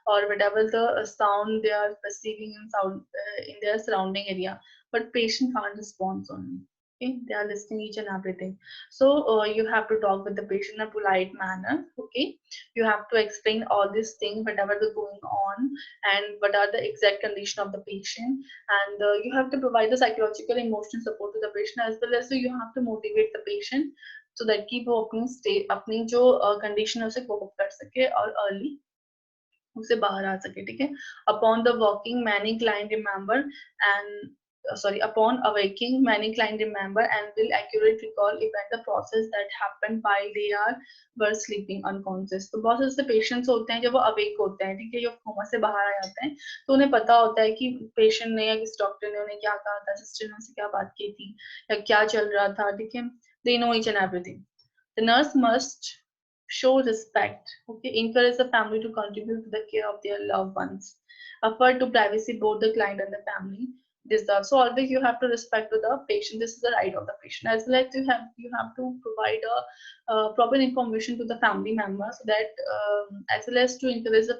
Or whatever the sound they are perceiving in their surrounding area, but patient can't respond only. Okay, they are listening each and everything. So you have to talk with the patient in a polite manner. Okay, you have to explain all these things, whatever is going on, and what are the exact condition of the patient, and you have to provide the psychological emotional support to the patient, as well as you have to motivate the patient so that कि वो अपनी स्टेट अपनी जो कंडीशन है उसे कोप कर सके और अर्ली उसे बाहर आ सके, ठीक है. Upon the walking many client remember and upon awaking many client remember and will accurate recall event the process that happened while they were sleeping unconscious. तो बहुत से पेशेंट्स होते हैं जब वो अवेक होते हैं, ठीक है, जो कोमा से बाहर आ जाते हैं, तो उन्हें पता होता है कि पेशेंट ने या किस डॉक्टर ने उन्हें क्या कहा था, सिस्टर ने उनसे क्या बात की थी या क्या चल रहा था, ठीक है. They know each and everything. The nurse must show respect, okay, encourage the family to contribute to the care of their loved ones, afford to privacy both the client and the family deserve. So always you have to respect to the patient. This is the right of the patient, as well as you have to provide a proper information to the family member, so that as well as to encourage the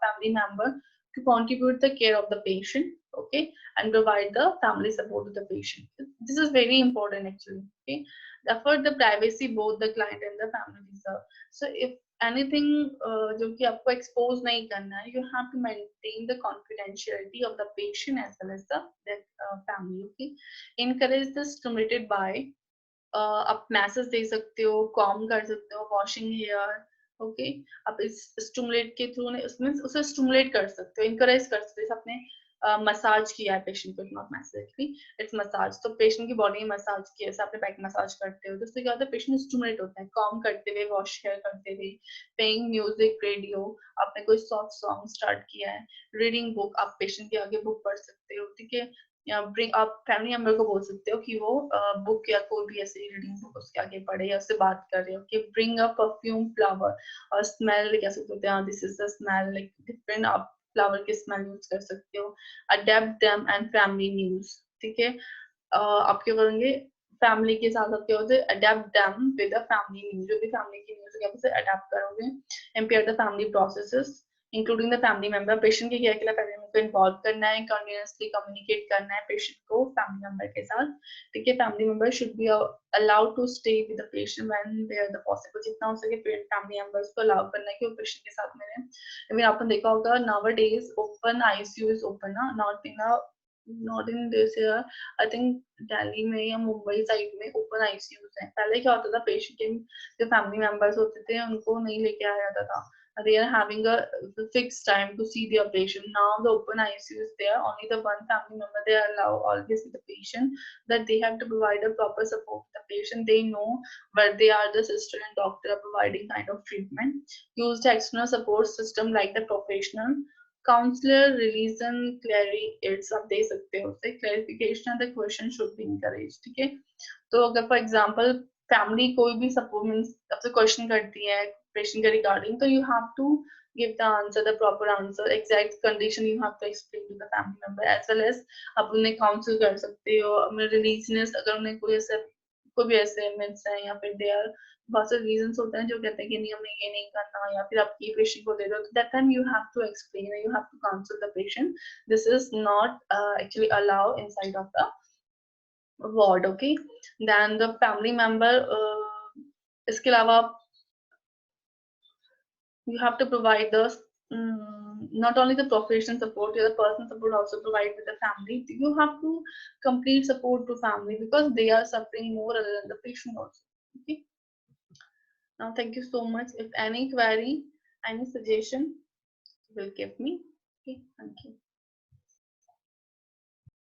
family member to contribute the care of the patient, okay, and provide the family support to the patient. This is very important actually, okay. Therefore the privacy both the client and the family deserve. So if anything जो कि आपको expose नहीं करना है, you have to maintain the confidentiality of the patient as well as the family, okay. Encourage the stimulated by आप मैसेज दे सकते हो, कॉम कर सकते हो, वॉशिंग हेयर, ओके. आप इस स्टिमुलेट के थ्रू उसमें उसे स्टिमुलेट कर सकते हो, इंकरेज कर सकते हो. जैसे आपने मसाज किया है पेशेंट को, नॉट मैसेज, इट्स मसाज, तो पेशेंट की बॉडी में मसाज किया, जैसे आपने बैक मसाज करते हो, तो उससे क्या होता है, पेशेंट स्टिमुलेट होता है, कॉम करते हुए, वॉश हेयर करते हुए, प्लेइंग म्यूजिक, रेडियो, आपने कोई सॉफ्ट सॉन्ग स्टार्ट किया है, रीडिंग बुक, आप पेशेंट के आगे बुक पढ़ सकते हो, ठीक है. या ब्रिंग आप फैमिली मेंबर को बोल सकते हो कि वो बुक या कोई भी ऐसी रीडिंग बुक उसके आगे पढ़े या उससे बात कर रहे हो, कि ब्रिंग अ परफ्यूम फ्लावर और स्मेल कह सकते हो, this is the smell, like different आप फ्लावर की स्मेल यूज कर सकते हो. Adapt them and family news, ठीक है. आप क्या करेंगे, फैमिली के साथ आप क्या होते हैं, adapt them with the family news, जो भी फैमिली की न्यूज है आप उसे अडेप्ट करोगे. Ampere the family processes including the family member, patient के केयर के लिए फैमिली मेंबर को इन्वॉल्व करना है, कंटिन्यूअसली कम्युनिकेट करना है पेशेंट को फैमिली मेंबर के साथ, ठीक है. Family member should be allowed to stay with the patient when there the possible, जितना हो सके फैमिली मेंबर्स को अलाउ करना है कि वो पेशेंट के साथ में रहें. इवन आपने देखा होगा nowadays open ICU is open ना, not in this year, I think Delhi में या मुंबई साइड में ओपन आईसीयूज हैं. पहले क्या होता था, पेशेंट के जो फैमिली मेंबर्स होते थे उनको नहीं लेके आया जाता था. They are having a fixed time to see the patient. Now the open ICU is there. Only the one family member they allow always with the patient, that they have to provide a proper support to the patient. They know where they are. The sister and doctor are providing kind of treatment. Use the external support system like the professional counselor, religion, clerics. आप दे सकते हो उसे clarification and the question should be encouraged, ठीक है. तो अगर फॉर एग्जाम्पल फैमिली कोई भी सपोज मीन्स आपसे क्वेश्चन करती है पेशेंट के रिगार्डिंग, तो you have to give the answer, the proper answer, exact condition you have to explain to the family member, as well as आप उन्हें काउंसिल कर सकते हो. रिलीजियस अगर उन्हें कोई भी ऐसे मिथ्स हैं या फिर दे आर बहुत से रीजंस होते हैं जो कहते हैं कि नहीं हमें ये नहीं करना, या फिर आप ये पेशेंट को दे दो, that time you have to explain, you have to counsel the patient. This is not actually allow inside of the ward, okay. Then the family member इसके अलावा you have to provide the not only the professional support, the personal support also provide with the family. You have to complete support to family because they are suffering more other than the patient also, okay. Now thank you so much. If any query, any suggestion, you will give me, okay. Thank you.